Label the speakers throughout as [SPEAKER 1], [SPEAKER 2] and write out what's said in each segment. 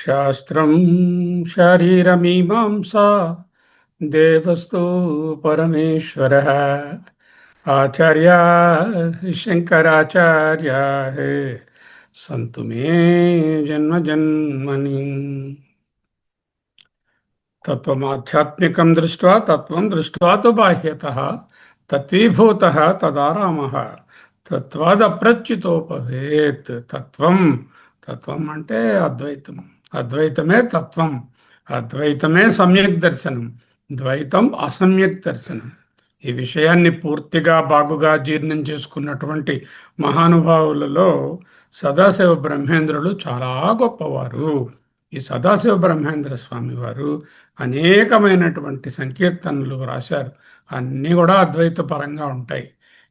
[SPEAKER 1] శాస్త్రం శారీరమీమాంసా దేవస్తు పరమేశ్వర ఆచార్య శంకరాచార్య సంతు మే జన్మ జన్మని. తత్వమాధ్యాత్మికం దృష్ట్వా తత్వం దృష్ట్వా తు బాహ్యతః తత్వీభూతః తదారామః తత్వాదప్రచ్యుతోపవేత్. తత్వం తత్వం అంటే అద్వైతం. అద్వైతమే తత్వం. అద్వైతమే సమ్యక్ దర్శనం. ద్వైతం అసమ్యక్ దర్శనం. ఈ విషయాన్ని పూర్తిగా బాగుగా జీర్ణం చేసుకున్నటువంటి మహానుభావులలో సదాశివ బ్రహ్మేంద్రులు చాలా గొప్పవారు. ఈ సదాశివ బ్రహ్మేంద్ర స్వామి వారు అనేకమైనటువంటి సంకీర్తనలు రాశారు. అన్నీ కూడా అద్వైత పరంగా ఉంటాయి.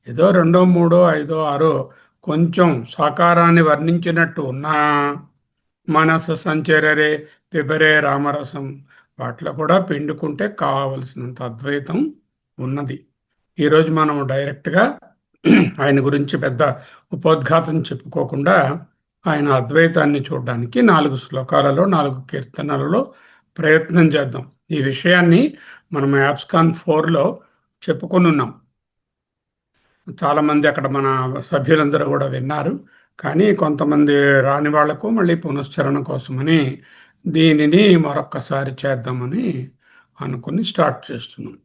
[SPEAKER 1] ఏదో రెండో మూడో ఐదో ఆరో కొంచెం సాకారాన్ని వర్ణించినట్టు ఉన్నా మనసు సంచరరే పిబరే రామరసం వాటిలో కూడా పిండుకుంటే కావలసినంత అద్వైతం ఉన్నది. ఈరోజు మనం డైరెక్ట్గా ఆయన గురించి పెద్ద ఉపోద్ఘాతం చెప్పుకోకుండా ఆయన అద్వైతాన్ని చూడడానికి 4 శ్లోకాలలో 4 కీర్తనలలో ప్రయత్నం చేద్దాం. ఈ విషయాన్ని మనం యాప్స్కాన్ 4లో చెప్పుకొని ఉన్నాం. చాలామంది అక్కడ మన సభ్యులందరూ కూడా విన్నారు. కానీ కొంతమంది రాని వాళ్లకు మళ్ళీ పునశ్చరణ కోసమని దీనిని మరొక్కసారి చేద్దామని అనుకుని స్టార్ట్ చేస్తున్నాం.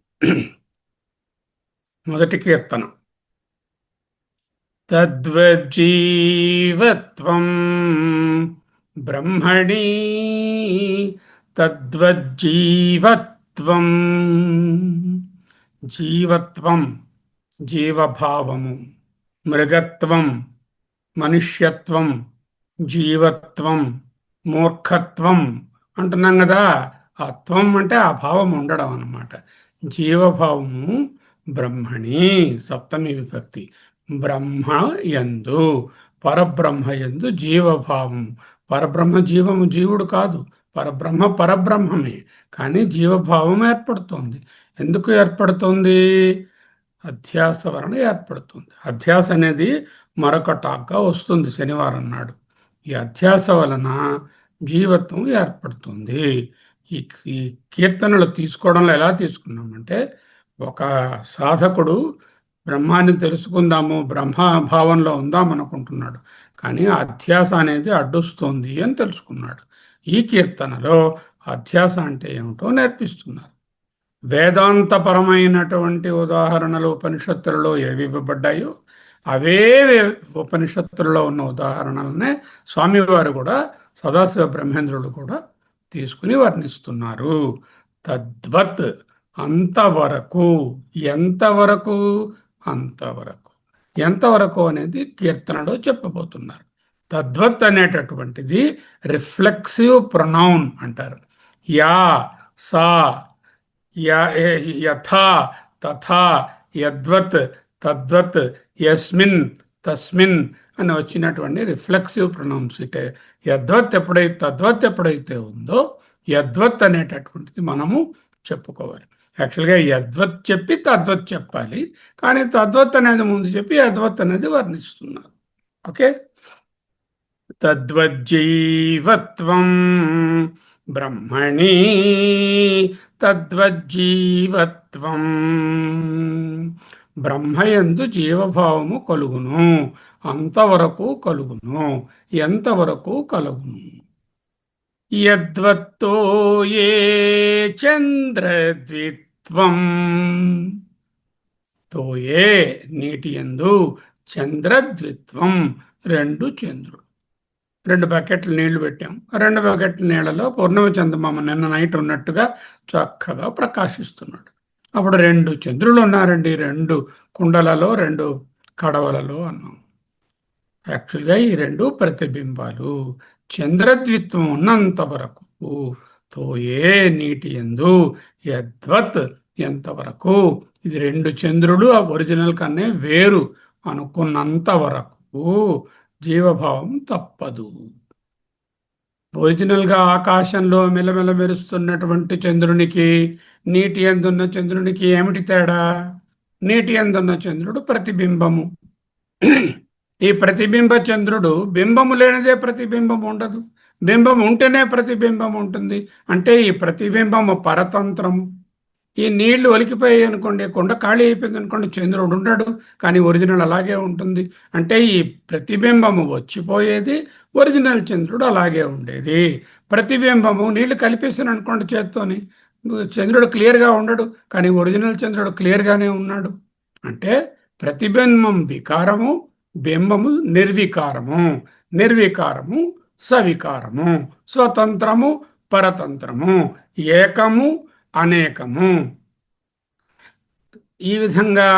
[SPEAKER 1] మొదటి కీర్తన. తద్వజ్జీవత్వం బ్రహ్మణి తద్వజ్జీవత్వం. జీవత్వం జీవభావము, మృగత్వం మనుష్యత్వం, జీవత్వం మూర్ఖత్వం అంటున్నాం కదా. ఆ త్వం అంటే ఆ భావం ఉండడం అన్నమాట. జీవభావము బ్రహ్మణి సప్తమి విభక్తి. బ్రహ్మ యందు పరబ్రహ్మ యందు జీవభావం. పరబ్రహ్మ జీవము జీవుడు కాదు, పరబ్రహ్మ పరబ్రహ్మమే. కానీ జీవభావం ఏర్పడుతోంది. ఎందుకు ఏర్పడుతోంది? అధ్యాస వలన ఏర్పడుతుంది. అధ్యాస అనేది మరొక టాక్గా వస్తుంది శనివారం నాడు. ఈ అధ్యాస వలన జీవత్వం ఏర్పడుతుంది. ఈ ఈ కీర్తనలు తీసుకోవడంలో ఎలా తీసుకున్నామంటే, ఒక సాధకుడు బ్రహ్మాన్ని తెలుసుకుందాము, బ్రహ్మభావంలో ఉందాం అనుకుంటున్నాడు. కానీ అధ్యాస అనేది అడ్డొస్తుంది అని తెలుసుకున్నాడు. ఈ కీర్తనలో అధ్యాస అంటే ఏమిటో నేర్పిస్తున్నారు. వేదాంతపరమైనటువంటి ఉదాహరణలు ఉపనిషత్తులలో ఏవి ఇవ్వబడ్డాయో అవే ఉపనిషత్తులలో ఉన్న ఉదాహరణలనే స్వామివారు కూడా సదాశివ బ్రహ్మేంద్రుడు కూడా తీసుకుని వర్ణిస్తున్నారు. తద్వత్ అంతవరకు. ఎంతవరకు? అంతవరకు. ఎంతవరకు అనేది కీర్తనలో చెప్పబోతున్నారు. తద్వత్ అనేటటువంటిది రిఫ్లెక్సివ్ ప్రొనౌన్ అంటారు. యా, సా, యథా, తథా, యద్వత్, తద్వత్, యస్మిన్, తస్మిన్ అని వచ్చినటువంటి రిఫ్లెక్సివ్ ప్రొనౌన్స్. ఇటే యద్వత్ ఎప్పుడైతే తద్వత్ ఎప్పుడైతే ఉందో యద్వత్ అనేటటువంటిది మనము చెప్పుకోవాలి. యాక్చువల్గా యద్వత్ చెప్పి తద్వత్ చెప్పాలి. కానీ తద్వత్ అనేది ముందు చెప్పి యద్వత్ అనేది వర్ణిస్తున్నారు. ఓకే. తద్వజ్జీవత్వం బ్రహ్మణి తద్వజ్జీవత్వం. బ్రహ్మయందు జీవభావము కలుగును. అంతవరకు కలుగును. ఎంతవరకు కలుగును? యద్వత్తో ఏ చంద్రద్విత్వం. తోయే నీటి యందు, చంద్రద్విత్వం 2 చంద్రుడు. 2 బకెట్లు నీళ్లు పెట్టాం. 2 బకెట్ల నీళ్లలో పూర్ణిమ చందమామ నిన్న నైట్ ఉన్నట్టుగా చక్కగా ప్రకాశిస్తున్నాడు. అప్పుడు 2 చంద్రులు ఉన్నారండి. 2 కుండలలో, 2 కడవలలో అన్నాం. యాక్చువల్గా ఈ 2 ప్రతిబింబాలు. చంద్రద్విత్వం ఉన్నంత వరకు తోయే నీటి యందు, యద్వత్ ఎంతవరకు. ఇది 2 చంద్రులు ఒరిజినల్ కన్నా వేరు అనుకున్నంత వరకు జీవభావం తప్పదు. ఒరిజినల్గా ఆకాశంలో మెలమెల మెరుస్తున్నటువంటి చంద్రునికి నీటి యందున్న చంద్రునికి ఏమిటి తేడా? నీటి యందున్న చంద్రుడు ప్రతిబింబము. ఈ ప్రతిబింబ చంద్రుడు బింబము లేనిదే ప్రతిబింబం ఉండదు. బింబం ఉంటేనే ప్రతిబింబం ఉంటుంది. అంటే ఈ ప్రతిబింబము పరతంత్రం. ఈ నీళ్లు ఒలికిపోయాయి అనుకోండి, కొండ ఖాళీ అయిపోయింది అనుకోండి, చంద్రుడు ఉండడు, కానీ ఒరిజినల్ అలాగే ఉంటుంది. అంటే ఈ ప్రతిబింబము వచ్చిపోయేది, ఒరిజినల్ చంద్రుడు అలాగే ఉండేది. ప్రతిబింబము నీళ్లు కలిపేసాను అనుకోండి చేత్తోని, చంద్రుడు క్లియర్గా ఉండడు, కానీ ఒరిజినల్ చంద్రుడు క్లియర్గానే ఉన్నాడు. అంటే ప్రతిబింబం వికారము, బింబము నిర్వికారము, నిర్వికారము సవికారము, స్వతంత్రము పరతంత్రము, ఏకము అనేకము. ఈ విధంగా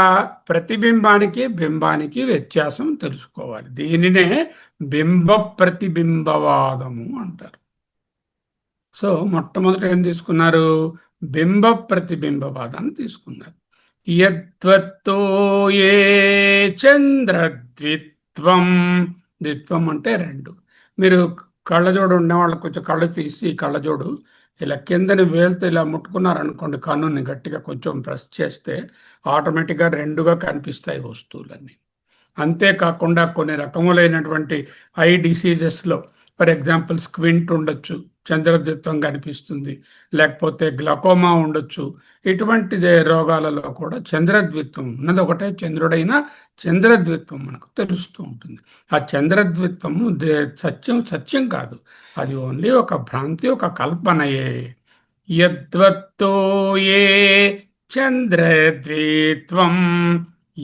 [SPEAKER 1] ప్రతిబింబానికి బింబానికి వ్యత్యాసం తెలుసుకోవాలి. దీనినే బింబ ప్రతిబింబవాదము అంటారు. సో మొట్టమొదట ఏం తీసుకున్నారు? బింబ ప్రతిబింబవాదాన్ని తీసుకున్నారు. యద్వత్తో ఏ చంద్రద్విత్వం, ద్విత్వం అంటే రెండు. మీరు కళ్ళజోడు ఉండే వాళ్ళకి కొంచెం కళ్ళు తీసి కళ్ళజోడు ఇలా కిందని వేలుతో ఇలా ముట్టుకున్నారనుకోండి, కన్నుని గట్టిగా కొంచెం ప్రెస్ చేస్తే ఆటోమేటిక్గా రెండుగా కనిపిస్తాయి వస్తువులన్నీ. అంతేకాకుండా కొన్ని రకములైనటువంటి ఐ డిసీజెస్లో, ఫర్ ఎగ్జాంపుల్ స్క్వింట్ ఉండొచ్చు, చంద్రద్విత్వం కనిపిస్తుంది. లేకపోతే గ్లకోమా ఉండొచ్చు. ఇటువంటి రోగాలలో కూడా చంద్రద్విత్వం ఉన్నది ఒకటే చంద్రుడైనా చంద్రద్విత్వం మనకు తెలుస్తూ ఉంటుంది. ఆ చంద్రద్విత్వము సత్యం సత్యం కాదు, అది ఓన్లీ ఒక భ్రాంతి, ఒక కల్పనయే. యద్వత్తో ఏ చంద్రద్విత్వం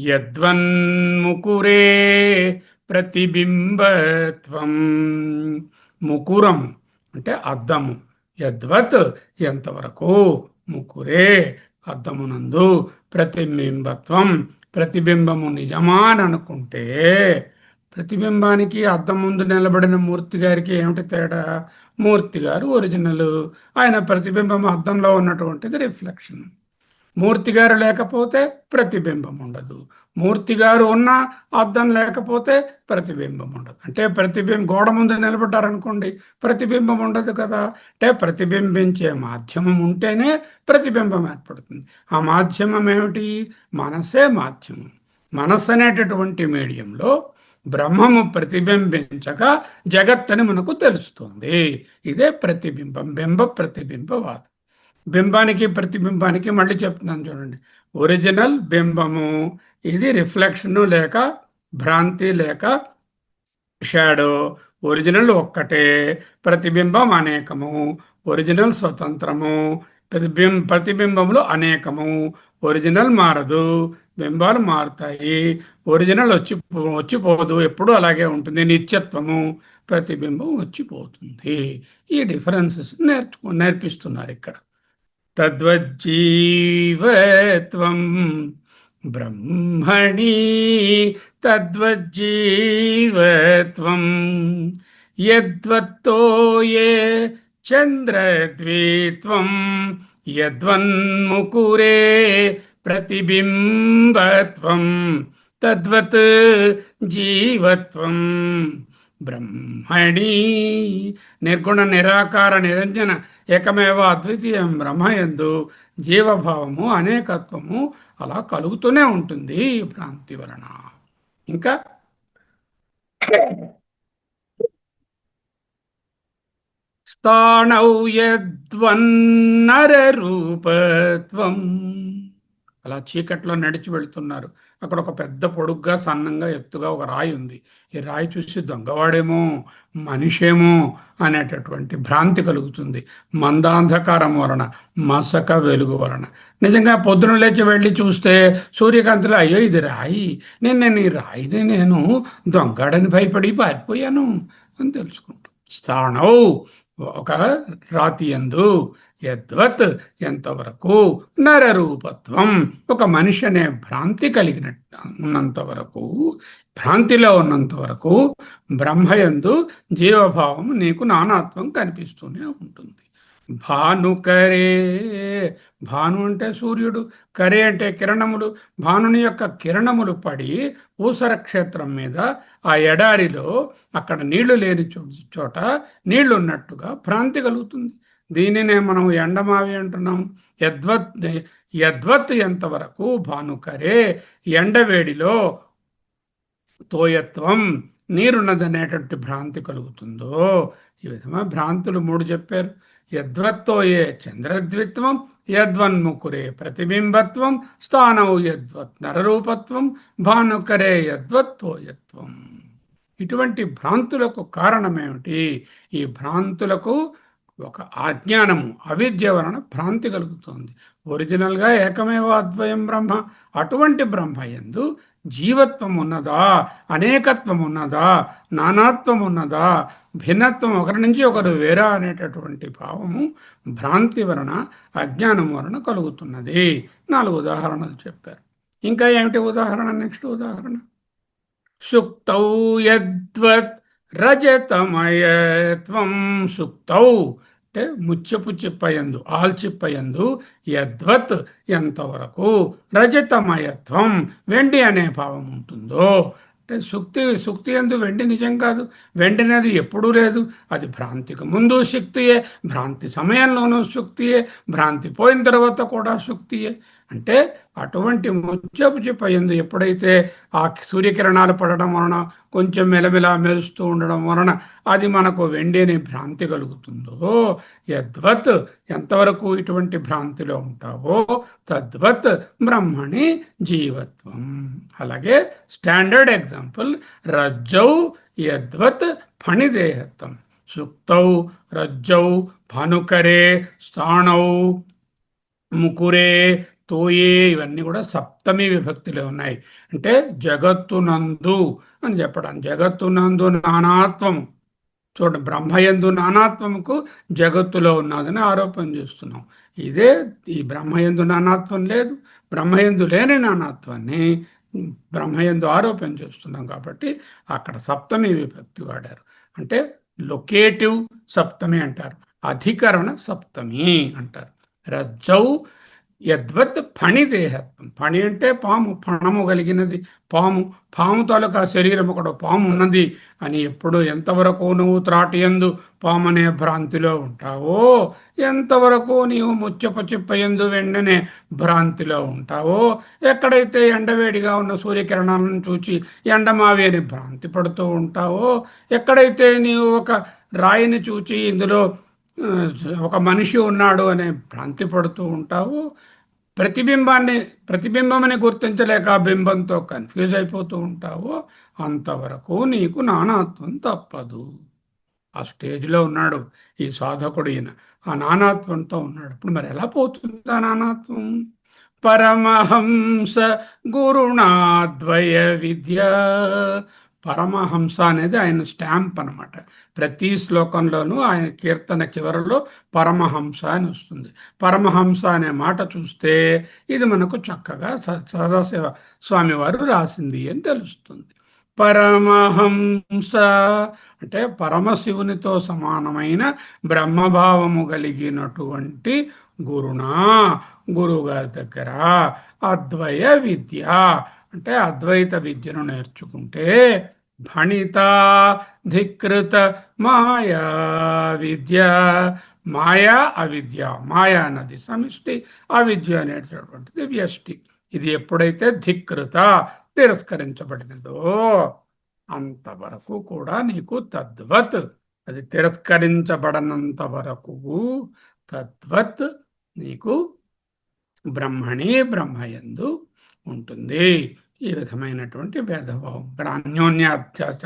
[SPEAKER 1] యద్వన్ముకురే ప్రతిబింబత్వం. ముకురం అంటే అద్దము, యద్వత్ ఎంతవరకు, ముకురే అద్దమునందు, ప్రతిబింబత్వం ప్రతిబింబము నిజమా అని అనుకుంటే, ప్రతిబింబానికి అద్దం ముందు నిలబడిన మూర్తి గారికి ఏమిటి తేడా? మూర్తి గారు ఒరిజినల్, ఆయన ప్రతిబింబం అద్దంలో ఉన్నటువంటిది రిఫ్లెక్షన్. మూర్తిగారు లేకపోతే ప్రతిబింబం ఉండదు, మూర్తిగారు ఉన్న అద్దం లేకపోతే ప్రతిబింబం ఉండదు. అంటే గోడ ముందు నిలబడ్డారనుకోండి, ప్రతిబింబం ఉండదు కదా. అంటే ప్రతిబింబించే మాధ్యమం ఉంటేనే ప్రతిబింబం ఏర్పడుతుంది. ఆ మాధ్యమం ఏమిటి? మనసే మాధ్యమం. మనస్సు అనేటటువంటి మీడియంలో బ్రహ్మము ప్రతిబింబించగా జగత్తని మనకు తెలుస్తుంది. ఇదే ప్రతిబింబం, బింబ ప్రతిబింబవాదం. బింబానికి ప్రతిబింబానికి మళ్ళీ చెప్తున్నాను చూడండి. ఒరిజినల్ బింబము, ఇది రిఫ్లెక్షను లేక భ్రాంతి లేక షాడో. ఒరిజినల్ ఒక్కటే, ప్రతిబింబం అనేకము. ఒరిజినల్ స్వతంత్రము, ప్రతిబింబములు అనేకము. ఒరిజినల్ మారదు, బింబాలు మారుతాయి. ఒరిజినల్ వచ్చిపోదు, ఎప్పుడూ అలాగే ఉంటుంది, నిత్యత్వము. ప్రతిబింబం వచ్చిపోతుంది. ఈ డిఫరెన్సెస్ నేర్పిస్తున్నారు ఇక్కడ. తద్వజ్జీవత్వం బ్రహ్మణి తద్వజ్జీవత్వం యద్వత్తో ఏ చంద్రద్విత్వం యద్వన్ముకురే ప్రతిబింబత్వం తద్వత్ జీవత్వం బ్రహ్మణి. నిర్గుణ నిరాకార నిరంజన ఏకమేవ అద్వితీయం బ్రహ్మయందు జీవభావము అనేకత్వము అలా కలుగుతూనే ఉంటుంది భ్రాంతి వలన. ఇంకా స్థాణౌ యద్వన్నర రూపత్వం. అలా చీకట్లో నడిచి వెళుతున్నారు. అక్కడ ఒక పెద్ద పొడుగ్గా సన్నంగా ఎత్తుగా ఒక రాయి ఉంది. ఈ రాయి చూసి దొంగవాడేమో మనిషేమో అనేటటువంటి భ్రాంతి కలుగుతుంది, మందాంధకారం వలన, మసక వెలుగు వలన. నిజంగా పొద్దున లేచి వెళ్ళి చూస్తే సూర్యకాంతిలో అయ్యో ఇది రాయి, నేను ఈ రాయిని నేను దొంగడని భయపడి పారిపోయాను అని తెలుసుకుంటాం. స్థాణౌ ఒక రాతి యందు, యద్వత్ ఎంతవరకు, నరరూపత్వం ఒక మనిషి అనే భ్రాంతి కలిగినట్టు ఉన్నంత వరకు, భ్రాంతిలో ఉన్నంత వరకు బ్రహ్మయందు జీవభావం నీకు నానాత్వం కనిపిస్తూనే ఉంటుంది. భానుకరే, భాను అంటే సూర్యుడు, కరే అంటే కిరణములు. భానుని యొక్క కిరణములు పడి ఊసర క్షేత్రం మీద ఆ ఎడారిలో అక్కడ నీళ్లు లేని చోట నీళ్లు ఉన్నట్టుగా భ్రాంతి కలుగుతుంది. దీనినే మనం ఎండమావి అంటున్నాం. యద్వత్ ఎంతవరకు భానుకరే ఎండవేడిలో తోయత్వం నీరున్నదనేటువంటి భ్రాంతి కలుగుతుందో, ఈ విధంగా భ్రాంతులు మూడు చెప్పారు. యద్వత్తో ఏ చంద్రద్విత్వం యద్వన్ముకురే ప్రతిబింబత్వం స్థానౌ యద్వత్ నరరూపత్వం భానుకరే యద్వత్తోయత్వం. ఇటువంటి భ్రాంతులకు కారణమేమిటి? ఈ భ్రాంతులకు ఒక అజ్ఞానము, అవిద్య వలన భ్రాంతి కలుగుతుంది. ఒరిజినల్గా ఏకమేవ అద్వయం బ్రహ్మ, అటువంటి బ్రహ్మ యందు జీవత్వం ఉన్నదా, అనేకత్వం ఉన్నదా, నానాత్వం ఉన్నదా, భిన్నత్వం, ఒకరి నుంచి ఒకరు వేరా అనేటటువంటి భావము భ్రాంతి వలన, అజ్ఞానం వలన కలుగుతున్నది. 4 ఉదాహరణలు చెప్పారు. ఇంకా ఏమిటి ఉదాహరణ? నెక్స్ట్ ఉదాహరణ, సుక్తౌ యద్వత్ రజతమయత్వం. సుక్తౌ అంటే ముత్యపు చిప్పయందు, ఆల్చిప్పయందు, యద్వత్ ఎంతవరకు, రజతమయత్వం వెండి అనే భావం ఉంటుందో, అంటే సుక్తి ఎందు వెండి నిజం కాదు, వెండి అనేది ఎప్పుడూ లేదు, అది భ్రాంతికి ముందు శక్తియే, భ్రాంతి సమయంలోనూ శక్తియే, భ్రాంతి పోయిన తర్వాత కూడా శక్తియే. అంటే అటువంటి ముత్యపు చిప్ప ఎందు ఎప్పుడైతే ఆ సూర్యకిరణాలు పడడం వలన కొంచెం మెలమెలా మెరుస్తూ ఉండడం వలన అది మనకు వెండి అనే భ్రాంతి కలుగుతుందో, యద్వత్ ఎంతవరకు ఇటువంటి భ్రాంతిలో ఉంటావో, తద్వత్ బ్రహ్మణి జీవత్వం. అలాగే స్టాండర్డ్ ఎగ్జాంపుల్, రజ్జౌ యద్వత్ ఫణిదేహత్వం. సుక్తౌ రజ్జౌ భానుకరే స్థాణౌ ముకురే తోయే, ఇవన్నీ కూడా సప్తమి విభక్తిలో ఉన్నాయి. అంటే జగత్తునందు అని చెప్పడం. జగత్తునందు నానాత్వము, చూడండి, బ్రహ్మయందు నానాత్వముకు జగత్తులో ఉన్నదని ఆరోపణ చేస్తున్నాం. ఇదే ఈ బ్రహ్మయందు నానాత్వం లేదు, బ్రహ్మయందు లేని నానాత్వాన్ని బ్రహ్మయందు ఆరోపణ చేస్తున్నాం. కాబట్టి అక్కడ సప్తమి విభక్తి వాడారు. అంటే లొకేటివ్ సప్తమి అంటారు, అధికరణ సప్తమి అంటారు. రజ్జౌ యద్వత్ ఫణిదేహత్వం. ఫణి అంటే పాము, ఫణము కలిగినది పాము, పాము తాలూకా శరీరం ఒకడు పాము ఉన్నది అని ఎప్పుడు ఎంతవరకు నువ్వు త్రాటియందు పాము అనే భ్రాంతిలో ఉంటావో, ఎంతవరకు నీవు ముత్యపు చిప్పయందు వెంటనే భ్రాంతిలో ఉంటావో, ఎక్కడైతే ఎండవేడిగా ఉన్న సూర్యకిరణాలను చూచి ఎండమావి అని భ్రాంతి పడుతూ ఉంటావో, ఎక్కడైతే నీవు ఒక రాయిని చూచి ఇందులో ఒక మనిషి ఉన్నాడు అనే భ్రాంతి పడుతూ ఉంటావు, ప్రతిబింబమని గుర్తించలేక బింబంతో కన్ఫ్యూజ్ అయిపోతూ ఉంటావు, అంతవరకు నీకు నానాత్వం తప్పదు. ఆ స్టేజ్లో ఉన్నాడు ఈ సాధకుడు. ఈయన ఆ నానాత్వంతో ఉన్నాడు. ఇప్పుడు మరి ఎలా పోతుంది ఆ నానాత్వం? పరమహంస గురుణాద్వయ విద్య. పరమహంస అనేది ఆయన స్టాంప్ అనమాట. ప్రతి శ్లోకంలోనూ ఆయన కీర్తన చివరలో పరమహంస అని వస్తుంది. పరమహంస అనే మాట చూస్తే ఇది మనకు చక్కగా సదాశివ స్వామి వారు రాసింది అని తెలుస్తుంది. పరమహంస అంటే పరమశివునితో సమానమైన బ్రహ్మభావము కలిగినటువంటి గురునా, గురువుగారి దగ్గర, అద్వయ విద్య అంటే అద్వైత విద్యను నేర్చుకుంటే, భణిత ధికృత మాయా విద్య. మాయా అవిద్య, మాయా అన్నది సమిష్టి, అవిద్య అనేటటువంటిది వ్యష్టి. ఇది ఎప్పుడైతే ధికృత తిరస్కరించబడినదో అంతవరకు కూడా నీకు తద్వత్, అది తిరస్కరించబడనంత వరకు తద్వత్ నీకు బ్రహ్మణి, బ్రహ్మయందు ఉంటుంది. ఈ విధమైనటువంటి భేదభావం. ఇక్కడ అన్యోన్యాధ్యాస,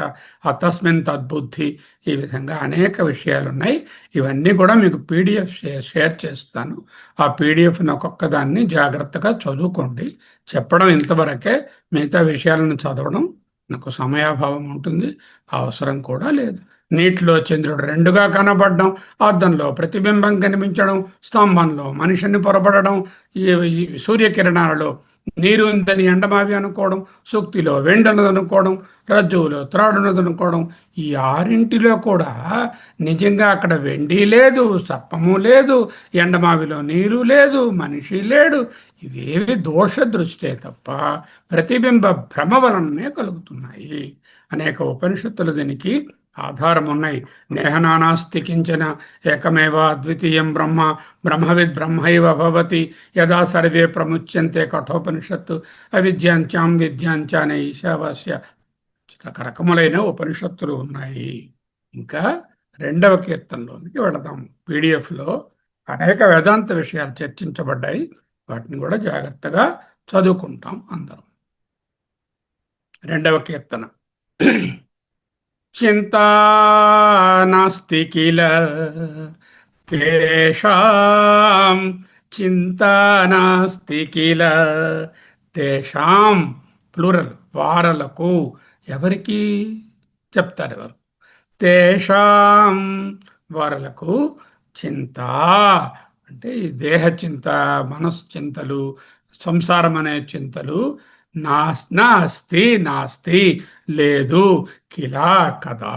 [SPEAKER 1] తస్మిన్ తద్బుద్ధి, ఈ విధంగా అనేక విషయాలు ఉన్నాయి. ఇవన్నీ కూడా మీకు పీడిఎఫ్ షేర్ చేస్తాను. ఆ పీడిఎఫ్ని ఒక్కొక్క దాన్ని జాగ్రత్తగా చదువుకోండి. చెప్పడం ఇంతవరకే, మిగతా విషయాలను చదవడం నాకు సమయాభావం ఉంటుంది, అవసరం కూడా లేదు. నీటిలో చంద్రుడు రెండుగా కనబడడం, అద్దంలో ప్రతిబింబం కనిపించడం, స్తంభంలో మనిషిని పొరబడడం, ఈ సూర్యకిరణాలలో నీరు ఉందని ఎండమావి అనుకోవడం, సుక్తిలో వెండనది అనుకోవడం, రజ్జువులో త్రాడునది అనుకోవడం, ఈ ఆరింటిలో కూడా నిజంగా అక్కడ వెండి లేదు, సర్పము లేదు, ఎండమావిలో నీరు లేదు, మనిషి లేడు. ఇవేవి దోష దృష్టే తప్ప ప్రతిబింబ భ్రమ వలననే కలుగుతున్నాయి. అనేక ఉపనిషత్తులు దీనికి ఆధారం ఉన్నాయి. నేహనానాస్తి కించన ఏకమేవ అద్వితీయం బ్రహ్మ బ్రహ్మవిద్ బ్రహ్మైవ భవతి యదా సర్వే ప్రముచ్యంతే కఠోపనిషత్తు. అవిద్యాంచాం విద్యాంచ అనే ఈశావాస్య రకరకములైన ఉపనిషత్తులు ఉన్నాయి. ఇంకా రెండవ కీర్తనలోనికి వెళదాం. పీడిఎఫ్లో అనేక వేదాంత విషయాలు చర్చించబడ్డాయి. వాటిని కూడా జాగ్రత్తగా చదువుకుంటాం అందరం. రెండవ కీర్తన. చింతా నాస్తి కిల తేషాం, చింతా నాస్తి కిల తేషాం, ప్లూరల్, వారలకు. ఎవరికి చెప్తారు ఎవరు? తేషాం, వారలకు. చింత అంటే ఈ దేహ చింత, మనస్సు చింతలు, సంసారం అనే చింతలు. నాస్తి, నాస్తి లేదు, కిలా కదా,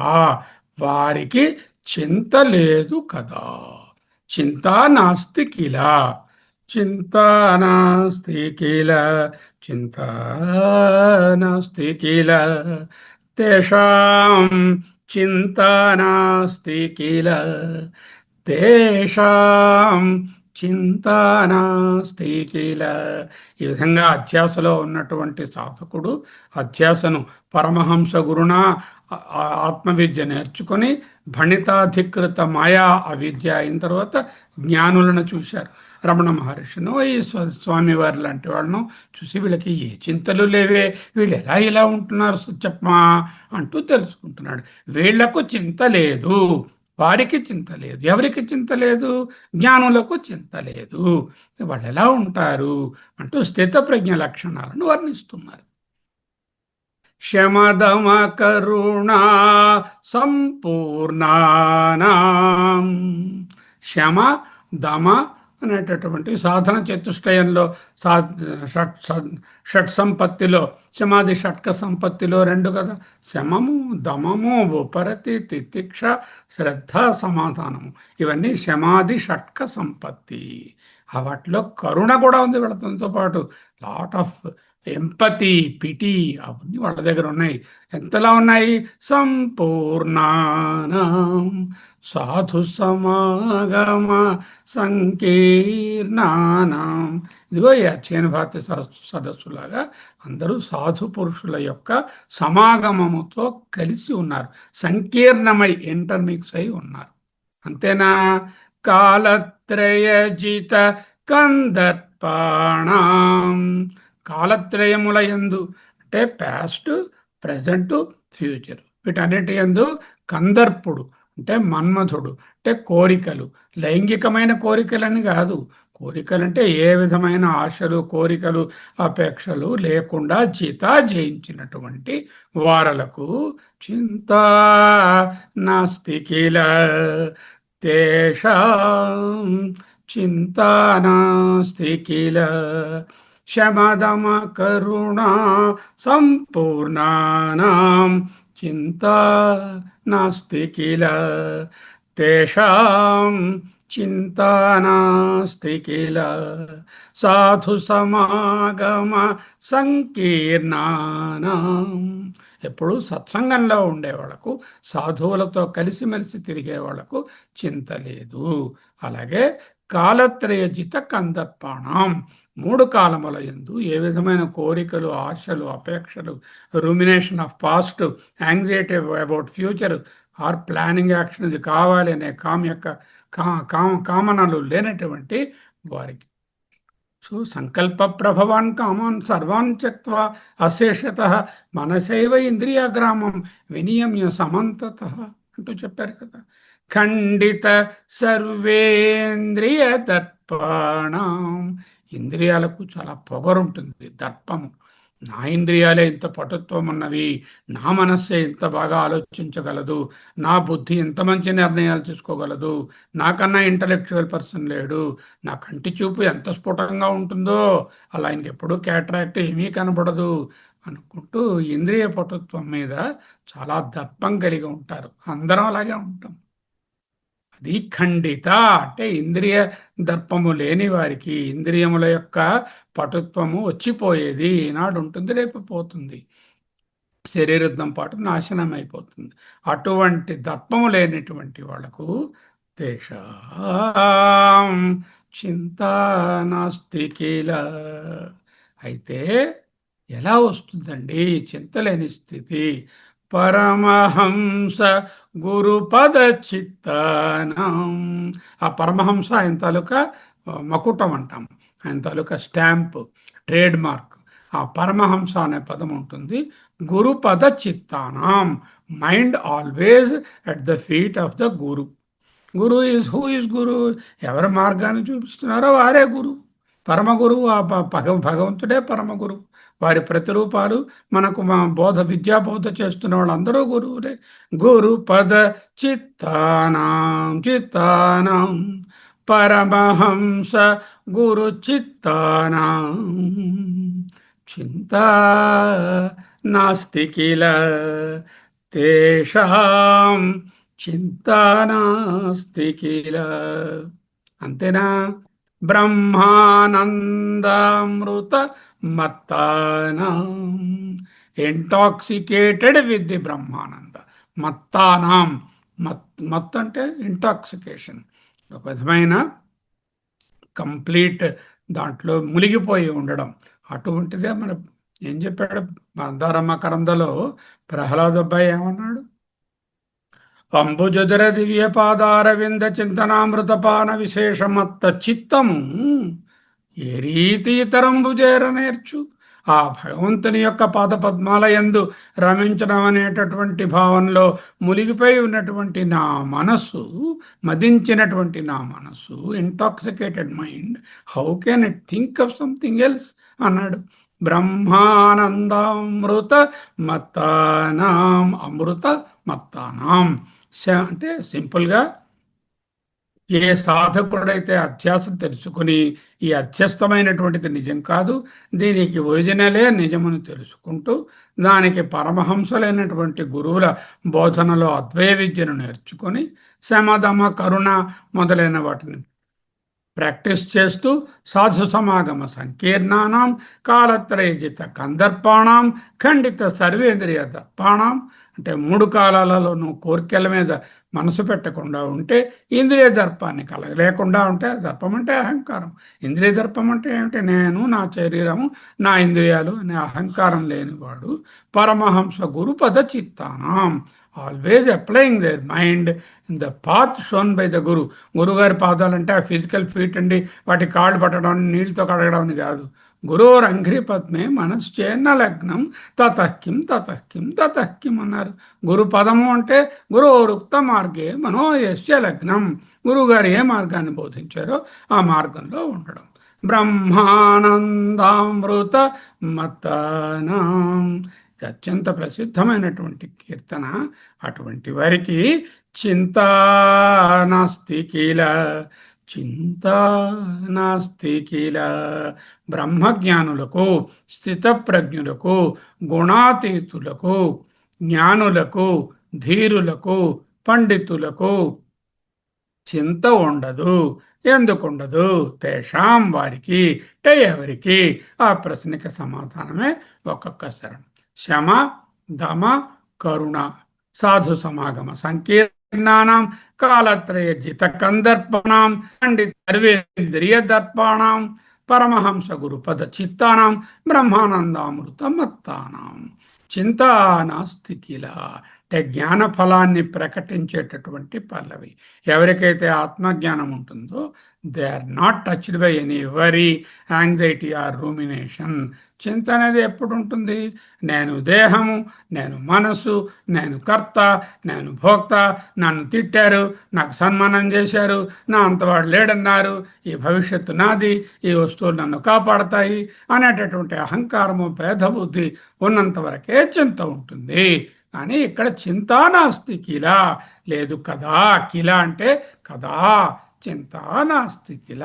[SPEAKER 1] వారికి చింత లేదు కదా. చింత నాస్తి కిలా, చింత నాస్తి కిల, చింత నాస్తి కిల తేషాం, చింత నాస్తి కిల తేషాం, చింత నాస్తి కిల. ఈ విధంగా అధ్యాసలో ఉన్నటువంటి సాధకుడు అధ్యాసను పరమహంస గురుణ ఆత్మవిద్య నేర్చుకొని భణితాధికృత మాయా అవిద్య అయిన తర్వాత జ్ఞానులను చూశారు. రమణ మహర్షిను, ఈ స్వామివారి లాంటి వాళ్ళను చూసి వీళ్ళకి ఏ చింతలు లేవే, వీళ్ళు ఎలా ఇలా ఉంటున్నారు చెప్పమా అంటూ తెలుసుకుంటున్నాడు. వీళ్లకు చింత లేదు, వారికి చింత లేదు. ఎవరికి చింత లేదు? జ్ఞానులకు చింత లేదు. వాళ్ళు ఎలా ఉంటారు అంటూ స్థితప్రజ్ఞ లక్షణాలను వర్ణిస్తున్నారు. శమదమ కరుణా సంపూర్ణానాం. శమ, దమ అనేటటువంటి సాధన చతుష్టయంలో షట్ సంపత్తిలో, శమాది షట్క సంపత్తిలో రెండు కదా. శమము, దమము, ఉపరతి, తితిక్ష, శ్రద్ధ, సమాధానము, ఇవన్నీ శమాది షట్క సంపత్తి. వాటిలో కరుణ కూడా ఉంది వీళ్ళతో పాటు. లాట్ ఆఫ్ ఎంపతి, పిటి, అవన్నీ వాళ్ళ దగ్గర ఉన్నాయి. ఎంతలా ఉన్నాయి? సంపూర్ణానం సాధు సమాగమ సంకీర్ణానం. ఇదిగో ఈ అధ్యయన భారతి సదస్సులాగా అందరూ సాధు పురుషుల యొక్క సమాగమముతో కలిసి ఉన్నారు. సంకీర్ణమై, ఇంటర్మిక్స్ అయి ఉన్నారు. అంతేనా? కాలత్రయజిత కందర్పాణం. కాలత్రయముల యందు అంటే పాస్ట్, ప్రజెంట్, ఫ్యూచర్, వీటన్నిటి యందు కందర్పుడు అంటే మన్మధుడు అంటే కోరికలు, లైంగికమైన కోరికలని కాదు. కోరికలు అంటే ఏ విధమైన ఆశలు, కోరికలు, అపేక్షలు లేకుండా జయించినటువంటి వారలకు చింతా నాస్తి కిల తేషాం, చింతా నాస్తి కిల శమదమ కరుణా సంపూర్ణానాం, చింతా నాస్తి కిల తేషాం, చింతా నాస్తి కిల సాధు సమాగమ సంకీర్ణానాం. ఎప్పుడు సత్సంగంలో ఉండేవాళ్లకు, సాధువులతో కలిసిమెలిసి తిరిగే వాళ్లకు చింత లేదు. అలాగే కాలత్రయజిత కందర్పాణం, మూడు కాలముల యందు ఏ విధమైన కోరికలు, ఆశలు, అపేక్షలు, rumination of past, anxiety about future or planning action, ఇది కావాలి అనే కామనలు లేనటువంటి వారికి. సో సంకల్ప ప్రభవాన్ కామాన్ సర్వాన్ త్యక్త్వా అశేషత మనసైవ ఇంద్రియగ్రామం వినియమ్య సమంతత అంటూ చెప్పారు కదా. ఖండిత సర్వేంద్రియ దర్పాణం. ఇంద్రియాలకు చాలా పొగరుంటుంది, దర్పము. నా ఇంద్రియాలే ఇంత పటుత్వం ఉన్నవి, నా మనస్సే ఇంత బాగా ఆలోచించగలదు, నా బుద్ధి ఇంత మంచి నిర్ణయాలు తీసుకోగలదు, నాకన్నా ఇంటలెక్చువల్ పర్సన్ లేడు, నా కంటి చూపు ఎంత స్ఫుటంగా ఉంటుందో, అలా ఇంకెప్పుడు క్యాట్రాక్ట్ ఏమీ కనబడదు అనుకుంటూ ఇంద్రియ పటుత్వం మీద చాలా దర్పం కలిగి ఉంటారు. అందరం అలాగే ఉంటాం. అది ఖండిత అంటే ఇంద్రియ దర్పము లేని వారికి ఇంద్రియముల యొక్క పటుత్వము వచ్చిపోయేది. ఈనాడు ఉంటుంది, రేపు పోతుంది, శరీరం పాటు నాశనం అయిపోతుంది. అటువంటి దర్పము లేనటువంటి వాళ్లకు తేషాం చింతా నాస్తి కిల. అయితే ఎలా వస్తుందండి చింతలేని స్థితి? పరమహంస గురుపద చిత్తానం. ఆ పరమహంస ఆయన తాలూకా మకుటం అంటాం, ఆయన తాలూకా స్టాంప్, ట్రేడ్ మార్క్. ఆ పరమహంస అనే పదం ఉంటుంది. గురుపద చిత్తానం, mind always at the feet of the guru. Guru is who is guru? ఎవరి మార్గాన్ని చూపిస్తున్నారో వారే గురువు. పరమ గురువు ఆ భగవంతుడే పరమ గురువు. వారి ప్రతిరూపాలు మనకు మా విద్యా బోధ చేస్తున్న వాళ్ళందరూ గురువులే. గురు పద చిత్తానాం చిత్తానాం పరమహంస గురు చిత్తానాం చింతా నాస్తి కిల తేషాం చింతా నాస్తి కిల. అంతేనా? బ్రహ్మానందామృత మత్తానాం, ఇంటాక్సికేటెడ్ విత్ ది బ్రహ్మానంద. మత్తానాం, మత్ అంటే ఇంటాక్సికేషన్, ఒక విధమైన కంప్లీట్ దాంట్లో మునిగిపోయి ఉండడం. అటువంటిదే మన ఏం చెప్పాడు మందారమ్మ కరందలో ప్రహ్లాద అబ్బాయి ఏమన్నాడు? అంబుజదర దివ్య పాదారవింద చింతనామృతపాన విశేషమత్త చిత్తము ఏ రీతి ఇతరంబు చేర నేర్చు. ఆ భగవంతుని యొక్క పాదపద్మాల యందు రమించడం అనేటటువంటి భావంలో మునిగిపోయి ఉన్నటువంటి నా మనస్సు, మదించినటువంటి నా మనస్సు, intoxicated mind, how can it think of something else అన్నాడు. బ్రహ్మానందామృత మత్తానాం, అమృత మత్తానాం అంటే సింపుల్గా ఏ సాధకుడైతే అధ్యాసం తెలుసుకుని ఈ అధ్యస్థమైనటువంటిది నిజం కాదు, దీనికి ఒరిజినలే నిజమని తెలుసుకుంటూ దానికి పరమహంసలైనటువంటి గురువుల బోధనలో అద్వయ విద్యను నేర్చుకొని శమదమ కరుణ మొదలైన వాటిని ప్రాక్టీస్ చేస్తూ సాధు సమాగమ సంకీర్ణానం కాలత్రయజిత కందర్పాణం ఖండిత సర్వేంద్రియ దర్పాణం. అంటే మూడు కాలాలలోనూ కోరికల మీద మనసు పెట్టకుండా ఉంటే, ఇంద్రియ దర్పాన్ని కలగలేకుండా ఉంటే, దర్పం అంటే అహంకారం. ఇంద్రియ దర్పం అంటే ఏమిటి? నేను, నా శరీరము, నా ఇంద్రియాలు అనే అహంకారం లేనివాడు పరమహంస గురుపద చిత్తానం, always applying their mind in the path shown by the guru. గురుగారి పాదాలంటే ఆ ఫిజికల్ ఫీట్ అండి, వాటి కాళ్ళు పట్టడం, నీళ్ళతో కడగడం కాదు. గురోరంఘ్రి పద్మే మనశ్చేన్న లగ్నం తతఃకిం తతఃకిం తతఃకిం అన్నారు. గురు పదము అంటే గురోరుక్త మార్గే మనోయస్య లగ్నం. గురువుగారు ఏ మార్గాన్ని బోధించారో ఆ మార్గంలో ఉండడం. బ్రహ్మానందామృత మత్తానాం, అత్యంత ప్రసిద్ధమైనటువంటి కీర్తన. అటువంటి వారికి చింతా నాస్తి కిల, చింతా నాస్తి కిల. బ్రహ్మజ్ఞానులకు, స్థితప్రజ్ఞులకు, గుణాతీతులకు, జ్ఞానులకు, ధీరులకు, పండితులకు చింత ఉండదు. ఎందుకుండదు? తేషాం, వారికి, ఎవరికి? ఆ ప్రశ్నకి సమాధానమే ఒక్కొక్క శరణం. శమ దమ కరుణ సాధు సమాగమ సంకీర్ణానాం కాలత్రయజిత కందర్పణాం ఖండిత సర్వేంద్రియ దర్పాణాం పరమహంస గురుపద చిత్తానాం బ్రహ్మానందామృత మత్తానాం చింతా నాస్తి కిల. అంటే జ్ఞాన ఫలాన్ని ప్రకటించేటటువంటి పల్లవి. ఎవరికైతే ఆత్మజ్ఞానం ఉంటుందో they are not touched by any worry, anxiety or rumination. చింత అనేది ఎప్పుడు ఉంటుంది? నేను దేహము, నేను మనసు, నేను కర్త, నేను భోక్త, నన్ను తిట్టారు, నాకు సన్మానం చేశారు, నా అంతవాడు లేడన్నారు, ఈ భవిష్యత్తు నాది, ఈ వస్తువులు నన్ను కాపాడతాయి అనేటటువంటి అహంకారము, భేదబుద్ధి ఉన్నంత వరకే చింత ఉంటుంది. కానీ ఇక్కడ చింతా నాస్తి కిల లేదు కదా. కిల అంటే కదా, చింతా నాస్తి కిల.